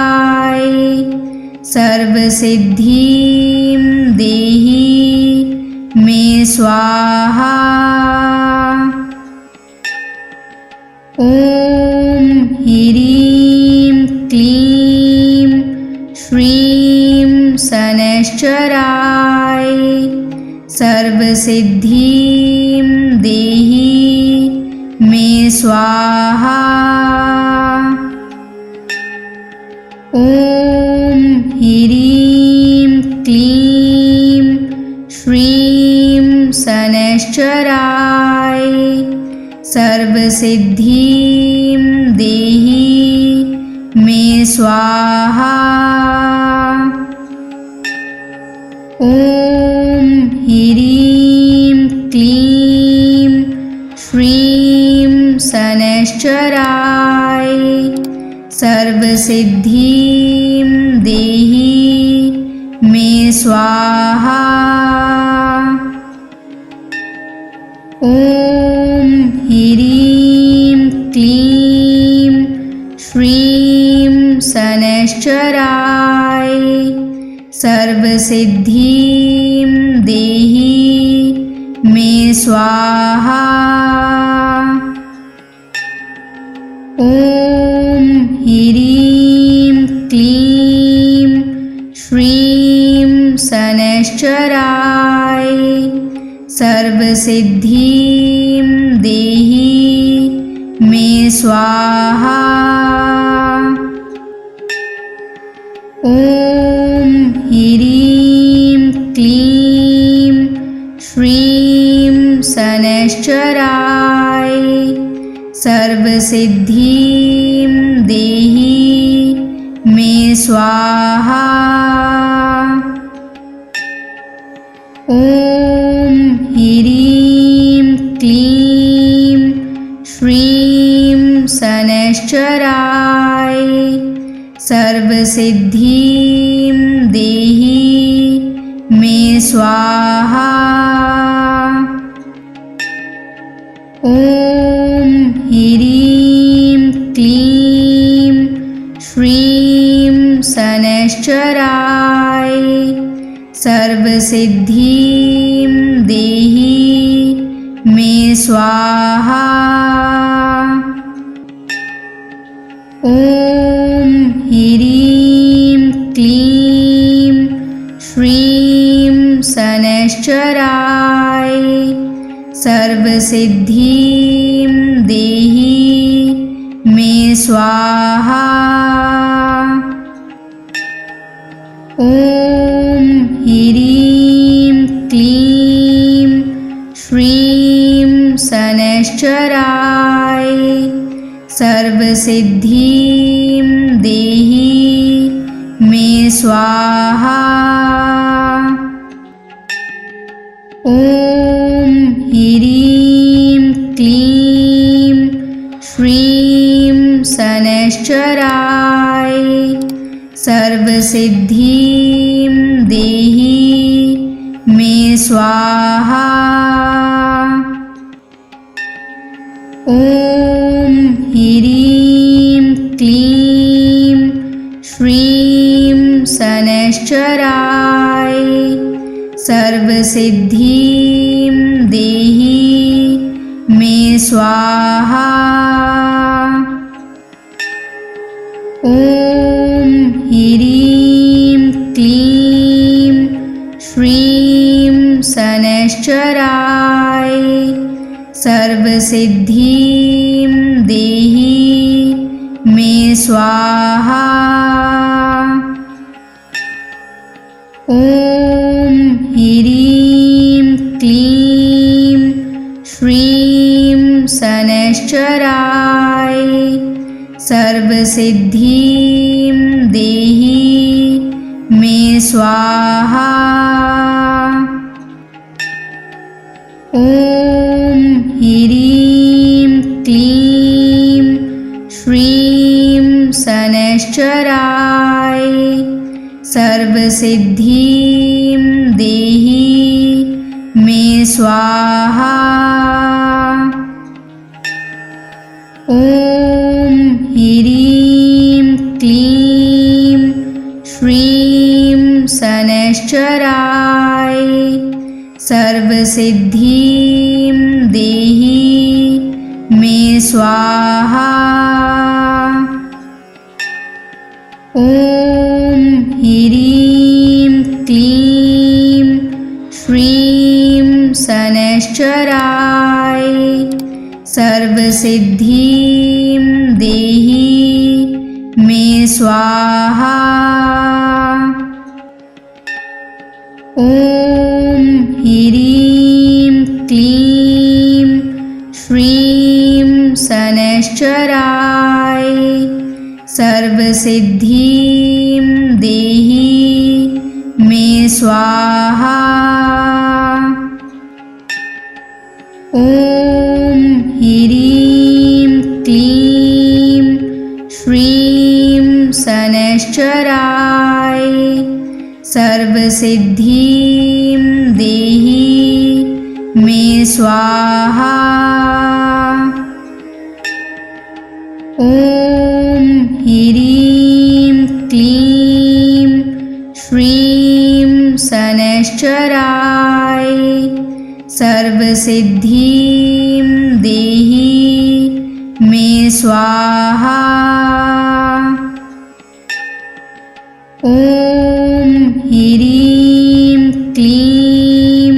सर्वसिद्धिं देहि मे स्वाहा। ॐ ह्रीं क्लीं श्रीं शनैश्चराय सर्वसिद्धिं देहि मे स्वाहा। ॐ ह्रीं क्लीं श्रीं शनैश्चराय सर्वसिद्धिं देहि मे स्वाहा। ॐ ह्रीं क्लीं श्रीं शनैश्चराय सर्वसिद्धिं देहि मे स्वाहा। ॐ ह्रीं क्लीं श्रीं शनैश्चराय सर्वसिद्धिं देहि मे स्वाहा। ॐ ह्रीं क्लीं श्रीं शनैश्चराय सर्वसिद्धिं देहि मे स्वाहा। ॐ ह्रीं क्लीं श्रीं शनैश्चराय सर्वसिद्धिं देहि मे स्वाहा। ॐ ह्रीं क्लीं श्रीं शनैश्चराय सर्वसिद्धिं देहि मे स्वाहा। ॐ ह्रीं क्लीं श्रीं शनैश्चराय सर्वसिद्धिं देहि मे स्वाहा। ॐ ह्रीं क्लीं श्रीं शनैश्चराय सर्वसिद्धिं देहि मे स्वाहा। ॐ ह्रीं क्लीं श्रीं शनैश्चराय सर्वसिद्धिं देहि मे स्वाहा। ॐ ॐ ह्रीं क्लीं श्रीं शनैश्चराय सर्वसिद्धिं देहि मे स्वाहा। ॐ ह्रीं क्लीं श्रीं शनैश्चराय सर्वसिद्धिं देहि मे स्वाहा। ॐ ह्रीं क्लीं श्रीं शनैश्चराय सर्वसिद्धिं देहि मे स्वाहा। ॐ ह्रीं क्लीं श्रीं शनैश्चराय सर्वसिद्धिं देहि मे स्वाहा। ॐ ह्रीं क्लीं श्रीं शनैश्चराय सर्वसिद्धिं देहि मे स्वाहा। ॐ ह्रीं क्लीं श्रीं शनैश्चराय सर्वसिद्धिं देहि मे स्वाहा। ॐ ह्रीं क्लीं श्रीं शनैश्चराय सर्वसिद्धिं देहि मे स्वाहा। ॐ ह्रीं क्लीं श्रीं शनैश्चराय सर्वसिद्धिं देहि मे स्वाहा। ॐ ह्रीं क्लीं श्रीं शनैश्चराय सर्वसिद्धिं देहि मे स्वाहा। ॐ ह्रीं क्लीं श्रीं शनैश्चराय सर्वसिद्धिं देहि मे स्वाहा। ॐ ह्रीं क्लीं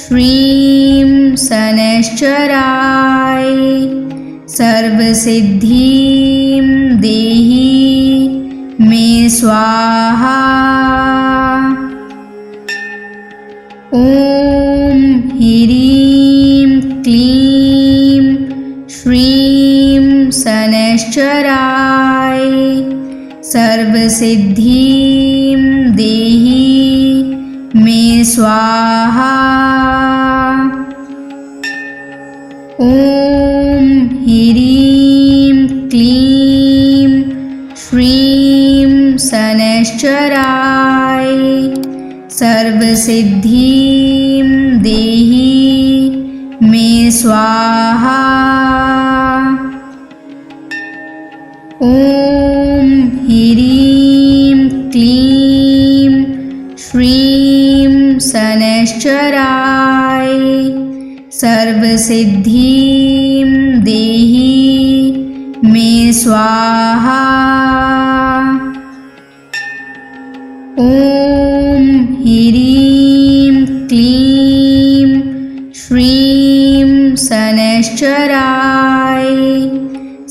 श्रीं शनैश्चराय सर्वसिद्धिं देहि मे स्वाहा। ॐ ह्रीं क्लीं श्रीं शनैश्चराय सर्वसिद्धिं देहि मे स्वाहा। ॐ ह्रीं क्लीं श्रीं शनैश्चराय सर्वसिद्धिं देहि मे स्वाहा। ॐ ह्रीं क्लीं श्रीं शनैश्चराय सर्वसिद्धिं देहि मे स्वाहा। ॐ ह्रीं क्लीं श्रीं शनैश्चराय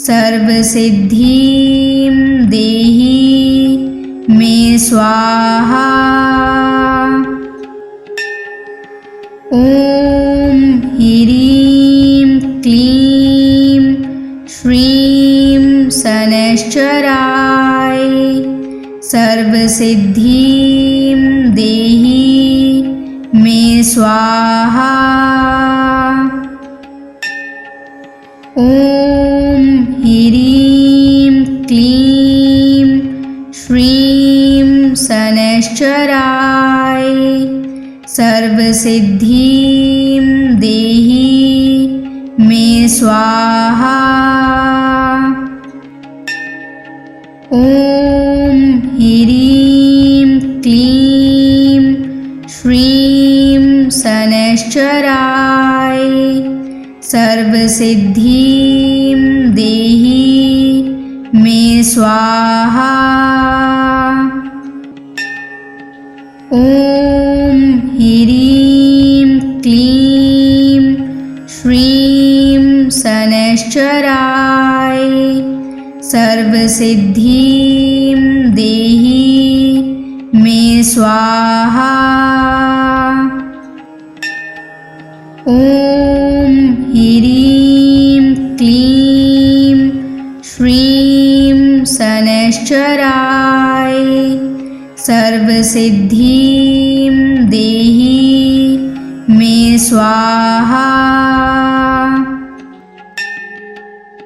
सर्वसिद्धिं देहि मे स्वाहा। ॐ ह्रीं क्लीं श्रीं शनैश्चराय सर्वसिद्धिं देहि मे स्वाहा। ॐ ह्रीं क्लीं श्रीं शनैश्चराय सर्वसिद्धिं देहि मे स्वाहा। ॐ ह्रीं क्लीं श्रीं शनैश्चराय सर्वसिद्धिं देहि मे स्वाहा। ॐ ह्रीं क्लीं श्रीं शनैश्चराय सर्वसिद्धिं देहि मे स्वाहा। ॐ ह्रीं क्लीं श्रीं शनैश्चराय सर्वसिद्धिं देहि मे स्वाहा।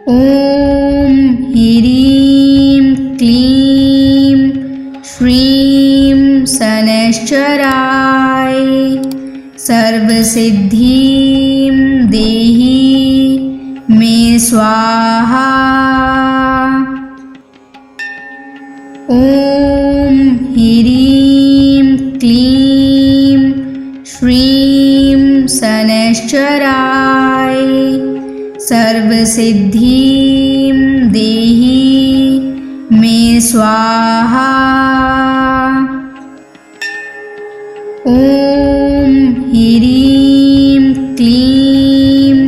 ॐ ह्रीं क्लीं श्रीं शनैश्चराय सर्वसिद्धिं देहि मे स्वाहा। ॐ ह्रीं क्लीं श्रीं शनैश्चराय सर्वसिद्धिं देहि मे स्वाहा। ॐ ह्रीं क्लीं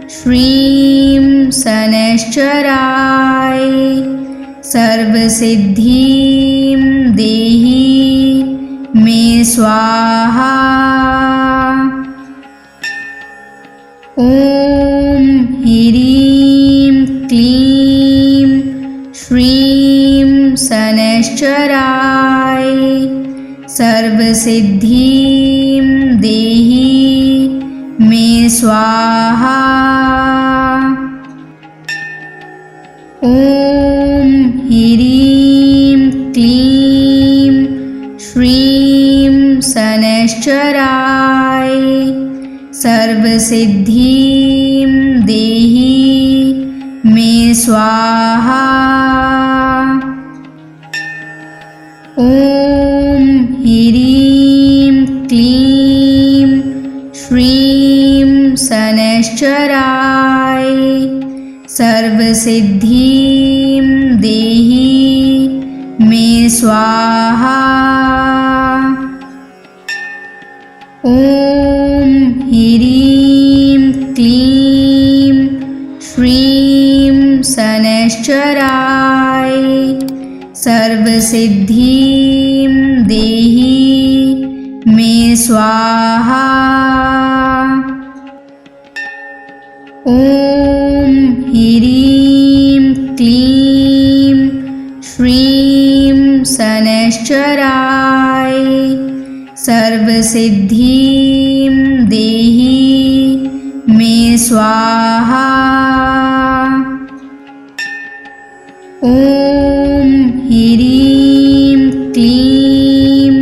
श्रीं शनैश्चराय सर्वसिद्धिं देहि मे स्वाहा। ॐ ह्रीं क्लीं श्रीं शनैश्चराय सर्वसिद्धिं देहि मे स्वाहा। ॐ ह्रीं क्लीं श्रीं शनैश्चराय सर्वसिद्धिं देहि मे स्वाहा। ॐ ह्रीं क्लीं श्रीं शनैश्चराय सर्वसिद्धिं देहि मे स्वाहा। ॐ ह्रीं क्लीं श्रीं शनैश्चराय सर्वसिद्धिं देहि मे स्वाहा। ॐ ह्रीं क्लीं श्रीं शनैश्चराय सर्वसिद्धिं देहि मे स्वाहा। ॐ ह्रीं क्लीं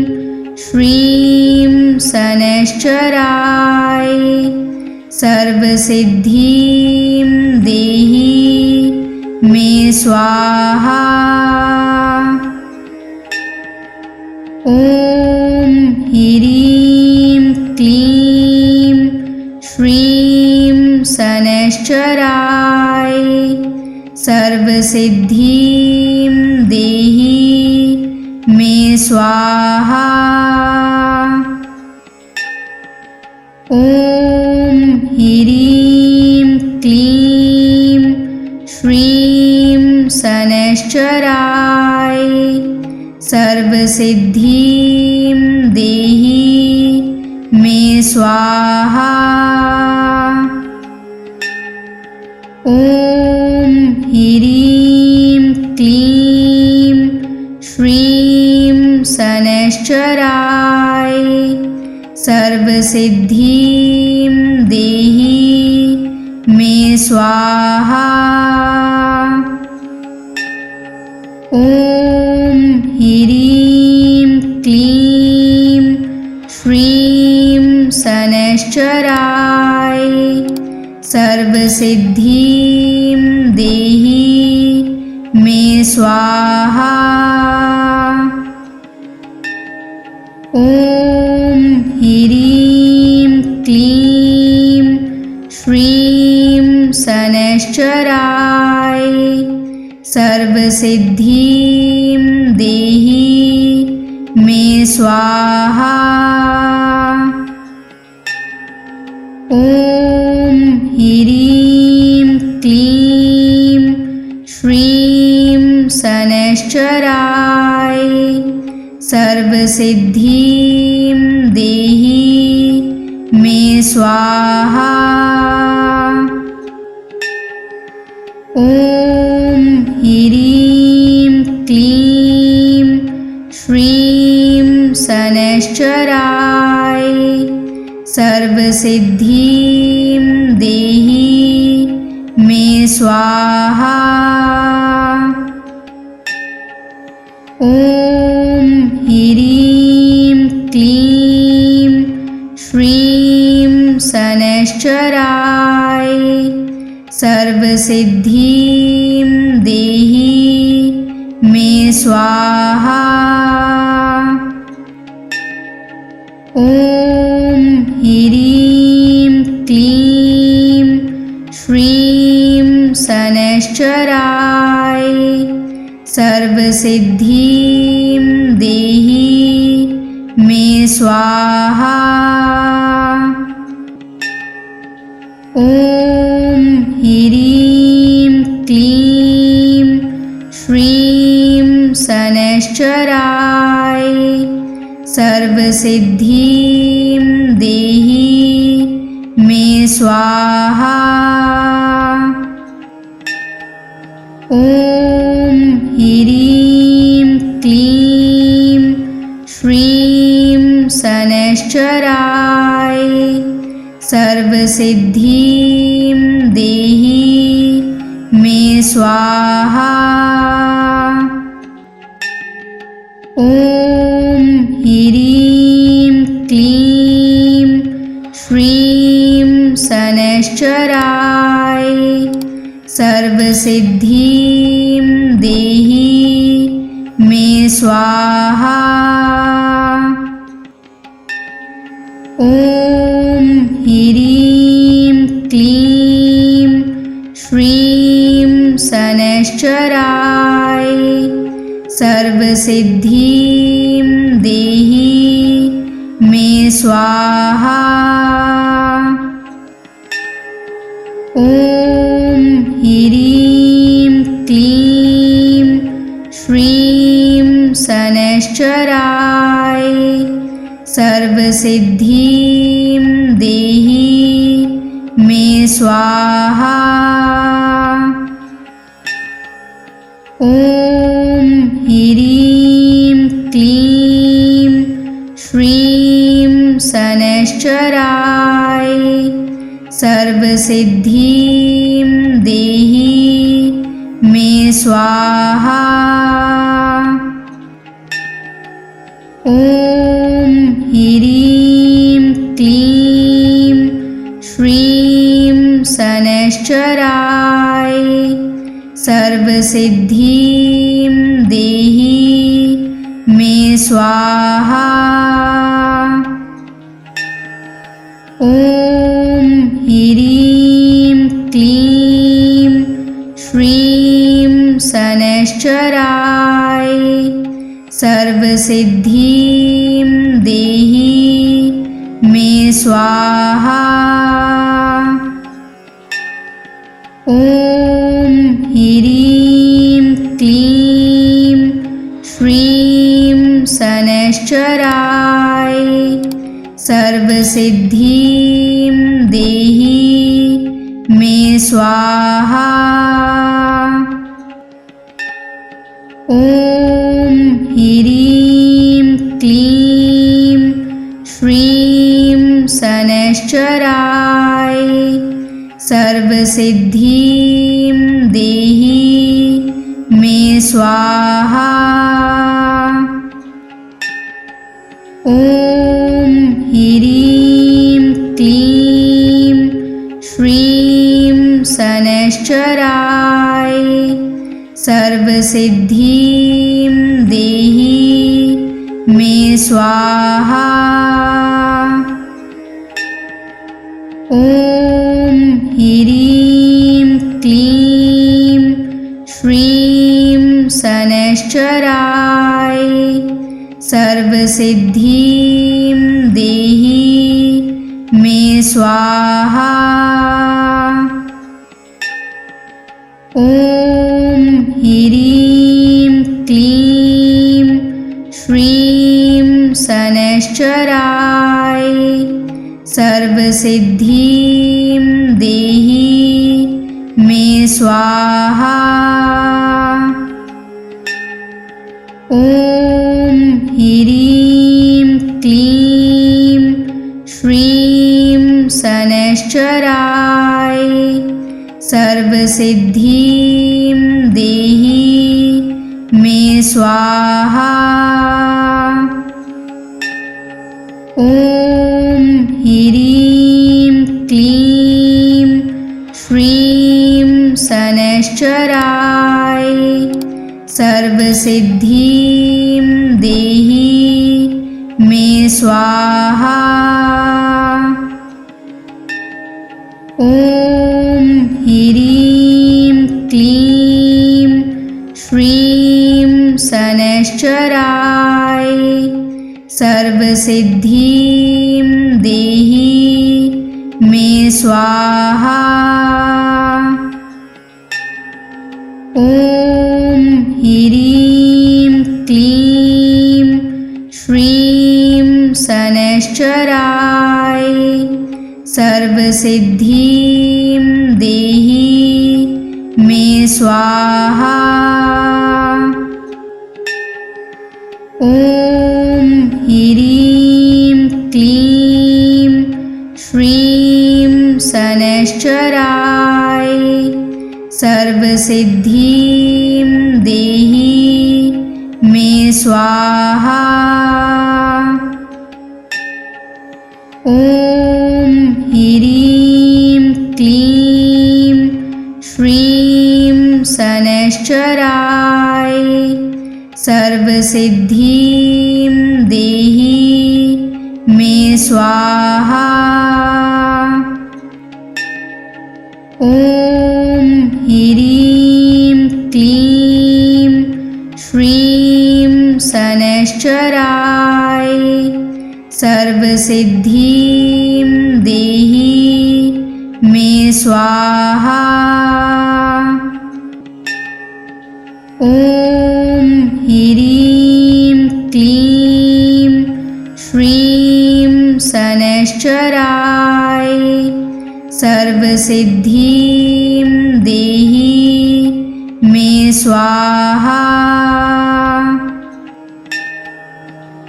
श्रीं शनैश्चराय सर्वसिद्धिं देहि मे स्वाहा। ॐ ह्रीं क्लीं श्रीं शनैश्चराय सर्वसिद्धिं देहि मे स्वाहा। ॐ ह्रीं क्लीं श्रीं शनैश्चराय सर्वसिद्धिं देहि मे स्वाहा। ॐ ह्रीं क्लीं श्रीं शनैश्चराय सर्वसिद्धिं सर्वसिद्धिं देहि मे स्वाहा। ॐ ह्रीं क्लीं श्रीं शनैश्चराय सर्वसिद्धिं देहि मे स्वाहा। ॐ ह्रीं क्लीं श्रीं शनैश्चराय सर्वसिद्धिं देहि मे स्वाहा। ॐ ह्रीं क्लीं श्रीं शनैश्चराय सर्वसिद्धिं देहि मे स्वाहा। ॐ ह्रीं क्लीं श्रीं शनैश्चराय सर्वसिद्धिं देहि मे स्वाहा। ॐ ह्रीं क्लीं श्रीं शनैश्चराय सर्वसिद्धिं देहि मे स्वाहा। ॐ ह्रीं क्लीं श्रीं शनैश्चराय सर्वसिद्धिं देहि मे स्वाहा। ॐ ह्रीं क्लीं श्रीं शनैश्चराय सर्वसिद्धिं देहि मे स्वाहा। ॐ ह्रीं क्लीं श्रीं शनैश्चराय सर्वसिद्धिं देहि मे स्वाहा। ॐ ह्रीं क्लीं श्रीं शनैश्चराय सर्वसिद्धिं देहि मे स्वाहा। ॐ ह्रीं क्लीं श्रीं शनैश्चराय सर्वसिद्धिं देहि मे स्वाहा। ॐ ह्रीं क्लीं श्रीं शनैश्चराय सर्वसिद्धिं देहि मे स्वाहा। ॐ ह्रीं क्लीं श्रीं शनैश्चराय सर्वसिद्धिं देहि मे स्वाहा। ॐ ह्रीं क्लीं श्रीं शनैश्चराय सर्वसिद्धिं देहि मे स्वाहा। ॐ ह्रीं क्लीं श्रीं शनैश्चराय सर्वसिद्धिं देहि मे स्वाहा। ॐ ह्रीं क्लीं श्रीं शनैश्चराय सर्वसिद्धिं देहि मे स्वाहा। ॐ ह्रीं क्लीं श्रीं शनैश्चराय सर्वसिद्धिं देहि मे स्वाहा। ॐ ह्रीं क्लीं श्रीं शनैश्चराय सर्वसिद्धिं देहि मे स्वाहा। ॐ ह्रीं क्लीं श्रीं शनैश्चराय सर्वसिद्धिं देहि मे स्वाहा। ॐ ह्रीं क्लीं श्रीं शनैश्चराय सर्वसिद्धिं देहि मे स्वाहा। ॐ ह्रीं क्लीं श्रीं शनैश्चराय सर्वसिद्धिं देहि मे स्वाहा। ॐ ह्रीं क्लीं श्रीं शनैश्चराय सर्वसिद्धिं देहि मे स्वाहा। ॐ ह्रीं क्लीं श्रीं शनैश्चराय सर्वसिद्धिं देहि मे स्वाहा। ॐ ह्रीं क्लीं श्रीं शनैश्चराय सर्वसिद्धिं देहि मे स्वाहा। ॐ ह्रीं क्लीं श्रीं शनैश्चराय सर्वसिद्धिं देहि मे स्वाहा। ॐ ह्रीं क्लीं श्रीं शनैश्चराय सर्वसिद्धिं देहि मे स्वाहा। ॐ ह्रीं क्लीं श्रीं शनैश्चराय सर्वसिद्धिं देहि मे स्वाहा। ॐ ह्रीं क्लीं श्रीं शनैश्चराय सर्वसिद्धिं देहि मे स्वाहा।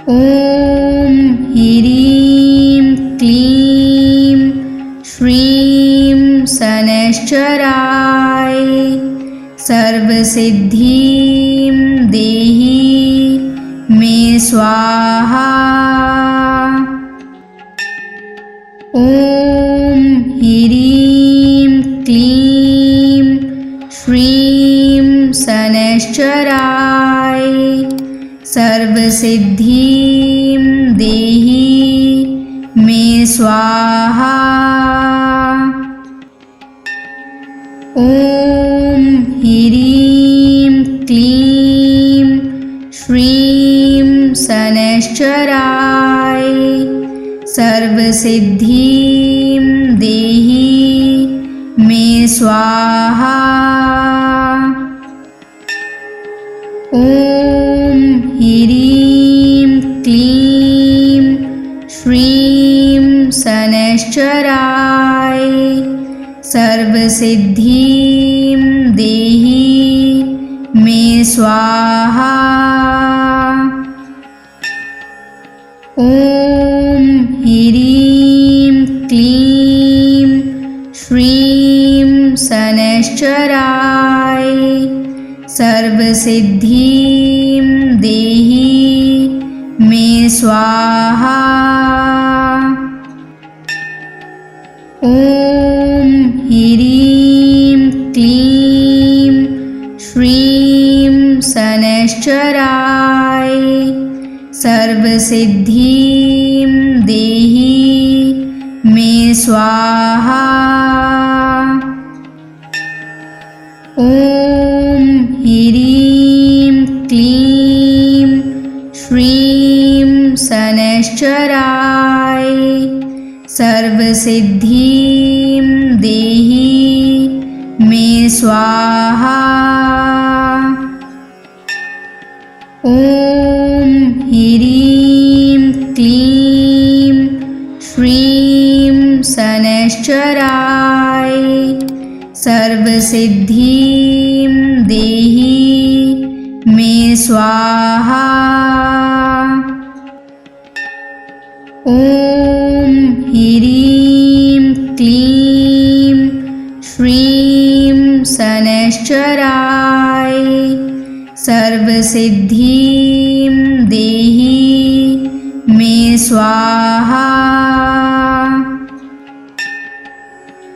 ॐ ह्रीं क्लीं श्रीं शनैश्चराय सर्वसिद्धिं देहि मे स्वाहा। ॐ ह्रीं क्लीं श्रीं शनैश्चराय सर्वसिद्धिं देहि मे स्वाहा। ॐ ह्रीं क्लीं श्रीं शनैश्चराय सर्वसिद्धिं देहि मे स्वाहा। ॐ ह्रीं क्लीं श्रीं शनैश्चराय सर्वसिद्धिं देहि मे स्वाहा। ॐ ह्रीं क्लीं श्रीं शनैश्चराय सर्वसिद्धिं देहि मे स्वाहा। ॐ ह्रीं क्लीं श्रीं शनैश्चराय सर्वसिद्धिं देहि मे स्वाहा। ॐ ह्रीं क्लीं श्रीं शनैश्चराय सर्वसिद्धिं देहि मे स्वाहा। ॐ ह्रीं क्लीं श्रीं शनैश्चराय सर्वसिद्धिं देहि मे स्वाहा। ॐ ह्रीं क्लीं श्रीं शनैश्चराय सर्वसिद्धिं देहि मे स्वाहा।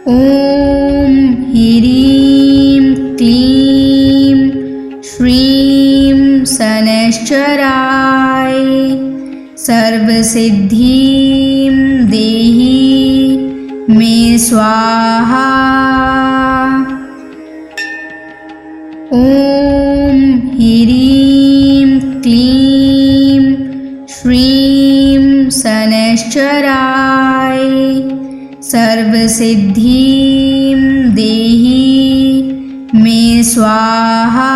ॐ ह्रीं क्लीं श्रीं शनैश्चराय सर्वसिद्धिं देहि मे स्वाहा। ॐ ह्रीं क्लीं श्रीं शनैश्चराय सर्वसिद्धिं देहि मे स्वाहा।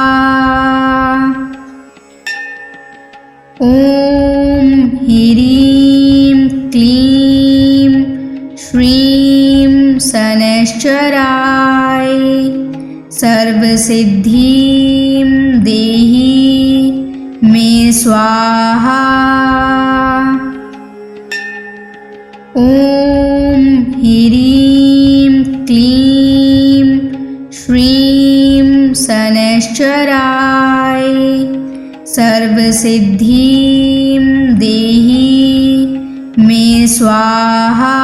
ॐ ह्रीं क्लीं श्रीं शनैश्चराय सर्वसिद्धिं देहि मे स्वाहा। ॐ ह्रीं क्लीं श्रीं शनैश्चराय सर्वसिद्धिं देहि मे स्वाहा।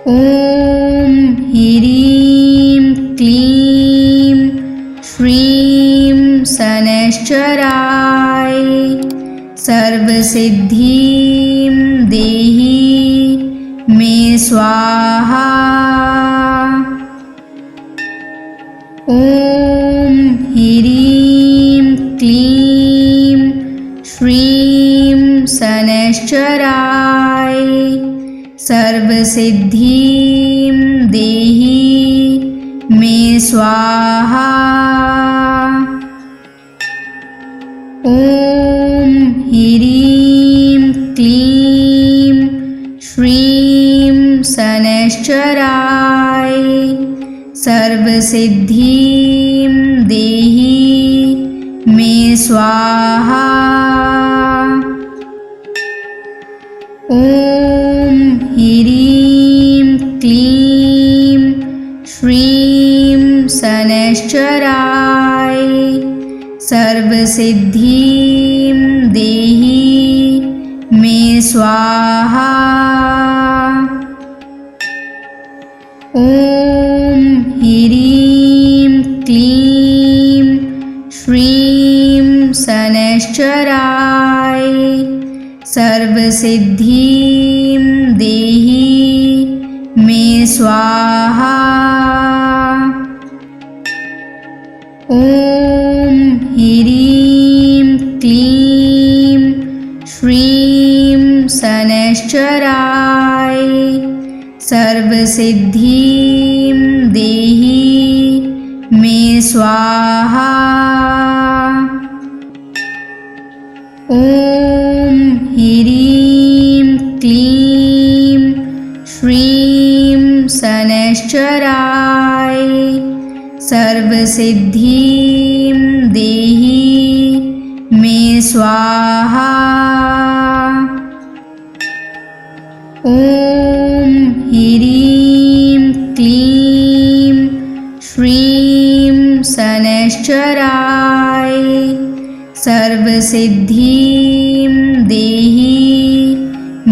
ॐ ह्रीं क्लीं श्रीं शनैश्चराय सर्वसिद्धिं देहि मे स्वाहा। ॐ ह्रीं क्लीं श्रीं शनैश्चराय सर्वसिद्धिं देहि मे स्वाहा। ॐ ह्रीं क्लीं श्रीं शनैश्चराय सर्वसिद्धिं देहि मे स्वाहा। ॐ ह्रीं क्लीं श्रीं शनैश्चराय सर्वसिद्धिं देहि मे स्वाहा। ॐ ह्रीं क्लीं श्रीं शनैश्चराय सर्वसिद्धिं देहि मे स्वाहा। ॐ ह्रीं क्लीं श्रीं शनैश्चराय सर्वसिद्धिं देहि मे स्वाहा। ॐ ह्रीं क्लीं श्रीं शनैश्चराय सर्वसिद्धिं देहि मे स्वाहा। ॐ ॐ ह्रीं क्लीं श्रीं शनैश्चराय सर्वसिद्धिं देहि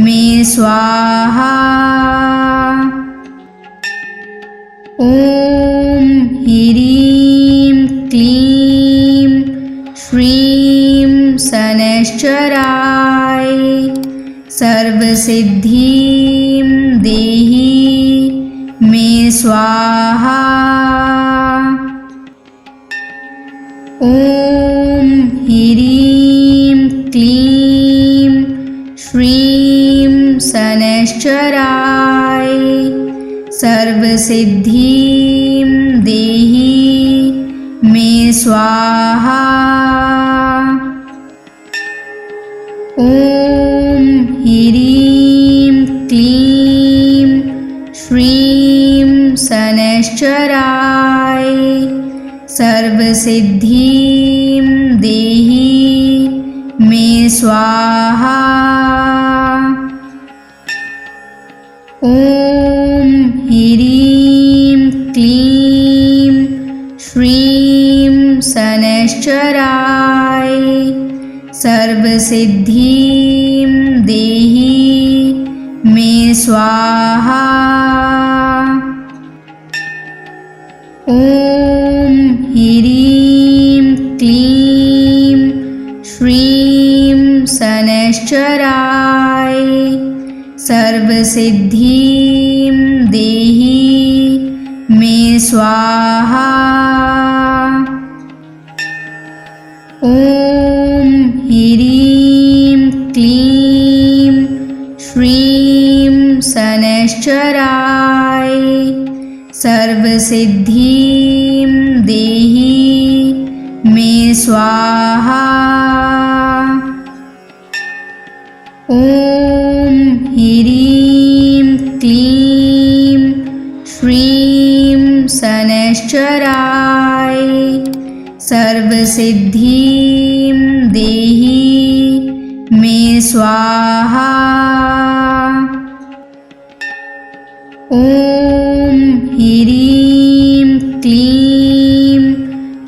मे स्वाहा। ॐ ह्रीं क्लीं श्रीं शनैश्चराय सर्वसिद्धिं देहि मे स्वाहा। ॐ ह्रीं क्लीं श्रीं शनैश्चराय सर्वसिद्धिं देहि मे स्वाहा। ॐ ह्रीं क्लीं श्रीं शनैश्चराय सर्वसिद्धिं देहि मे स्वाहा। ॐ ह्रीं क्लीं श्रीं शनैश्चराय सर्वसिद्धिं देहि मे स्वाहा। ॐ ह्रीं क्लीं श्रीं शनैश्चराय सर्वसिद्धिं देहि मे स्वाहा। ॐ ह्रीं क्लीं श्रीं शनैश्चराय सर्वसिद्धिं देहि मे स्वाहा। ॐ ह्रीं क्लीं श्रीं शनैश्चराय सर्वसिद्धिं देहि मे स्वाहा। ॐ ह्रीं क्लीं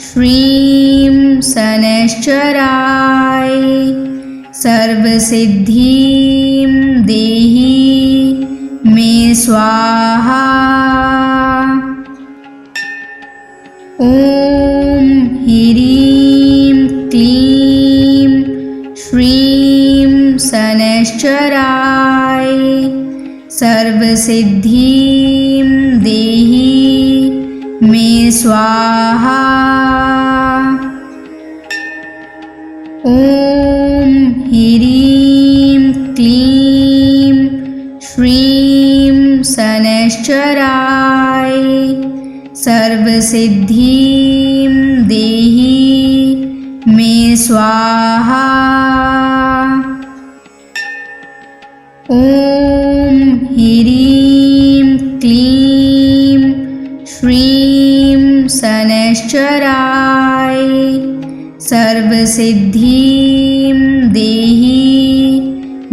श्रीं शनैश्चराय सर्वसिद्धिं देहि मे स्वाहा। ॐ ह्रीं क्लीं श्रीं शनैश्चराय सर्वसिद्धिं देहि मे स्वाहा। ॐ ह्रीं क्लीं श्रीं शनैश्चराय सर्वसिद्धिं देहि मे स्वाहा। ॐ ह्रीं क्लीं श्रीं शनैश्चराय सर्वसिद्धिं देहि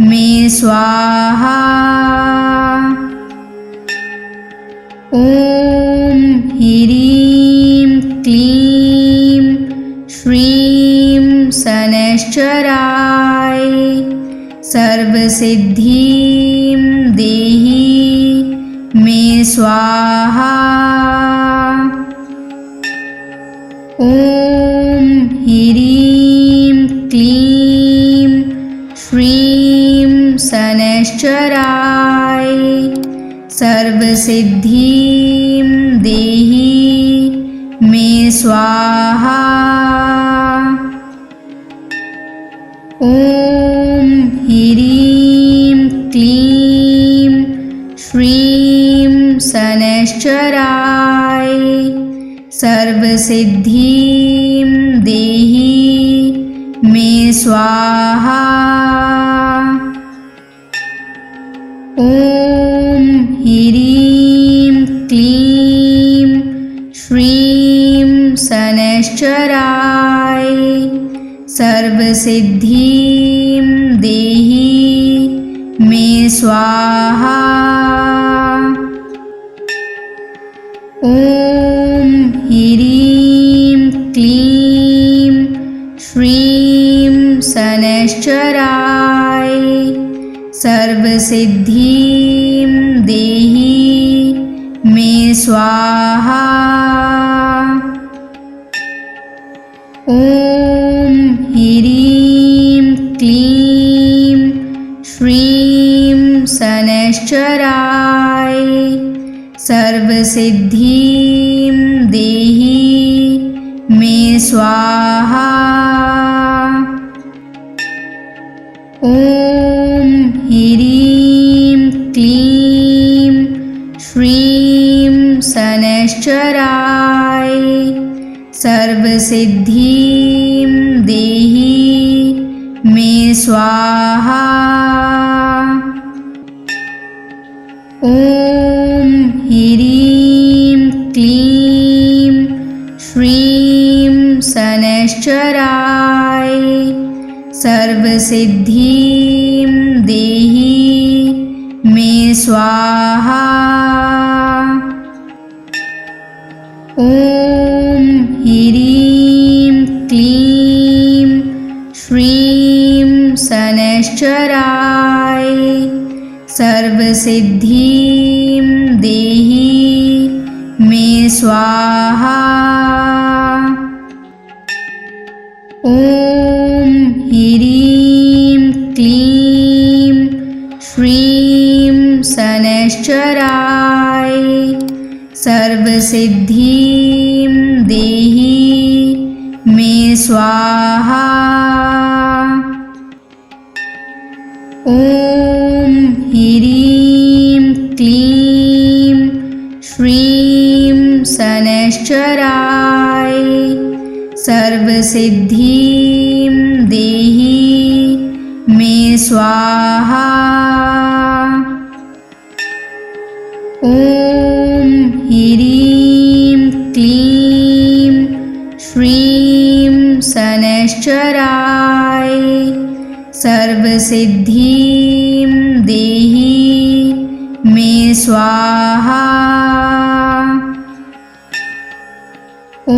मे स्वाहा। ॐ ह्रीं क्लीं श्रीं शनैश्चराय सर्वसिद्धिं देहि मे स्वाहा। ॐ ह्रीं क्लीं श्रीं शनैश्चराय सर्वसिद्धिं देहि मे स्वाहा। ॐ ह्रीं क्लीं श्रीं शनैश्चराय सर्वसिद्धिं देहि मे स्वाहा। ॐ ह्रीं क्लीं श्रीं शनैश्चराय सर्वसिद्धिं देहि मे स्वाहा। ॐ ह्रीं क्लीं श्रीं शनैश्चराय सर्वसिद्धिं देहि मे स्वाहा। ॐ ह्रीं क्लीं श्रीं शनैश्चराय सर्वसिद्धिं देहि मे स्वाहा। ॐ ह्रीं क्लीं श्रीं शनैश्चराय सर्वसिद्धिं देहि मे स्वाहा। ॐ ह्रीं क्लीं श्रीं शनैश्चराय सर्वसिद्धिं देहि मे स्वाहा। ॐ ह्रीं क्लीं श्रीं शनैश्चराय सर्वसिद्धिं देहि मे स्वाहा। ॐ ह्रीं क्लीं श्रीं शनैश्चराय सर्वसिद्धिं देहि मे स्वाहा। ॐ ह्रीं क्लीं श्रीं शनैश्चराय सर्वसिद्धिं देहि मे स्वाहा। ॐ ह्रीं क्लीं श्रीं शनैश्चराय सर्वसिद्धिं देहि मे स्वाहा। ॐ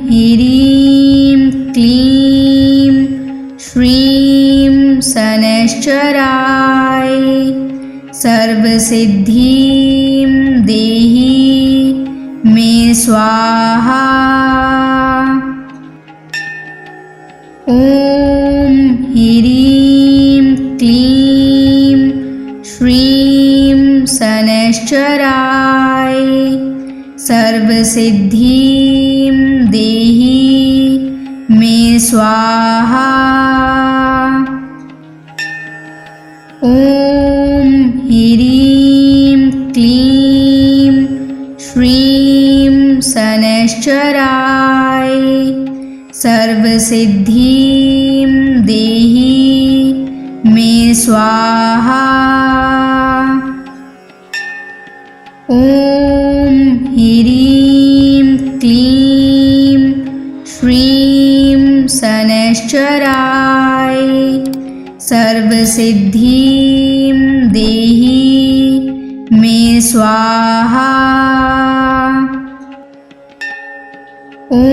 ह्रीं क्लीं श्रीं शनैश्चराय सर्वसिद्धिं देहि मे स्वाहा। ॐ ह्रीं क्लीं श्रीं शनैश्चराय सर्वसिद्धिं देहि मे स्वाहा। ॐ ह्रीं क्लीं श्रीं शनैश्चराय सर्वसिद्धिं देहि मे स्वाहा। ॐ ह्रीं क्लीं श्रीं शनैश्चराय सर्वसिद्धिं देहि मे स्वाहा। ॐ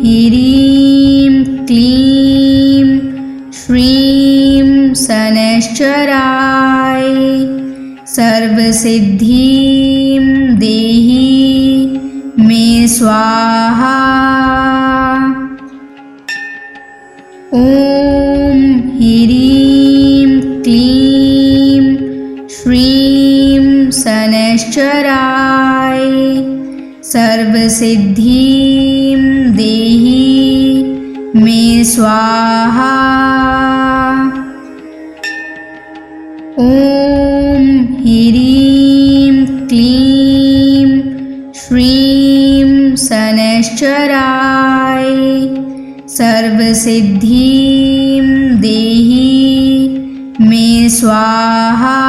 ह्रीं क्लीं श्रीं शनैश्चराय सर्वसिद्धिं देहि मे स्वाहा। ॐ ह्रीं क्लीं श्रीं शनैश्चराय सर्वसिद्धिं देहि मे स्वाहा। ॐ ह्रीं क्लीं श्रीं शनैश्चराय सर्वसिद्धिं देहि मे स्वाहा।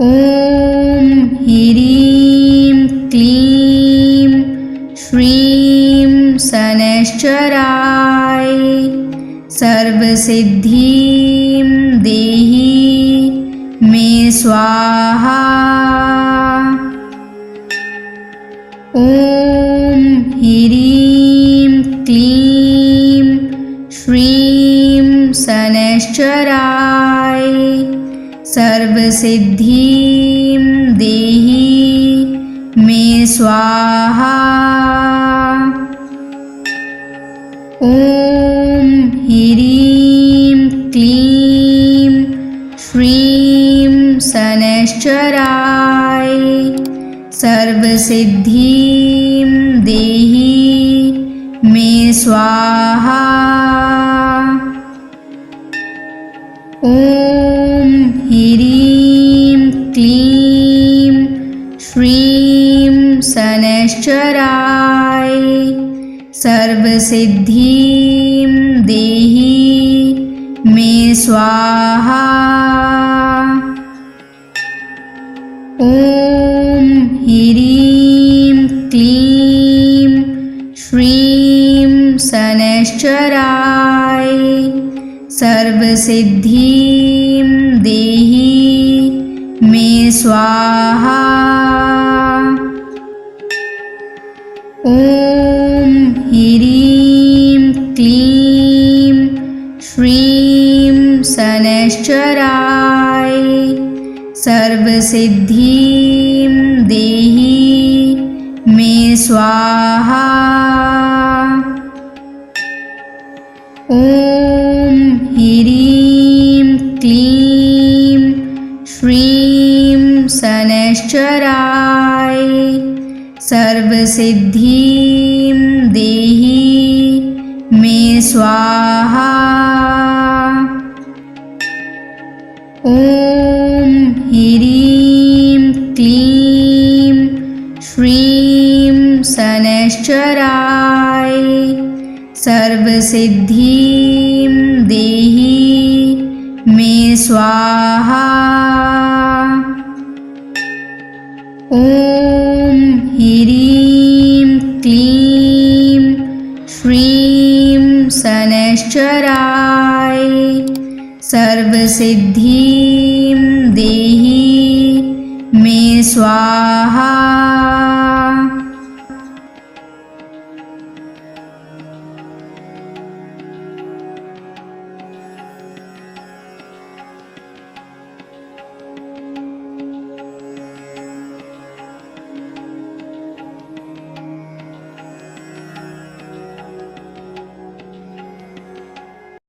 ॐ ह्रीं क्लीं श्रीं शनैश्चराय सर्वसिद्धिं देहि मे स्वाहा। ॐ ह्रीं क्लीं श्रीं शनैश्चराय सर्वसिद्धिं देहि मे स्वाहा। ॐ ह्रीं क्लीं श्रीं शनैश्चराय सर्वसिद्धिं देहि मे स्वाहा। ॐ ह्रीं क्लीं श्रीं शनैश्चराय सर्वसिद्धिं देहि मे स्वाहा। ॐ ह्रीं क्लीं श्रीं शनैश्चराय सर्वसिद्धिं देहि मे स्वाहा। ॐ ह्रीं क्लीं श्रीं शनैश्चराय सर्वसिद्धिं देहि मे स्वाहा। ॐ ह्रीं क्लीं श्रीं शनैश्चराय सर्वसिद्धिं देहि मे स्वाहा। ॐ ह्रीं क्लीं श्रीं शनैश्चराय सर्वसिद्धिं देहि मे स्वाहा। ॐ ह्रीं क्लीं श्रीं शनैश्चराय सर्वसिद्धिं देहि मे स्वाहा।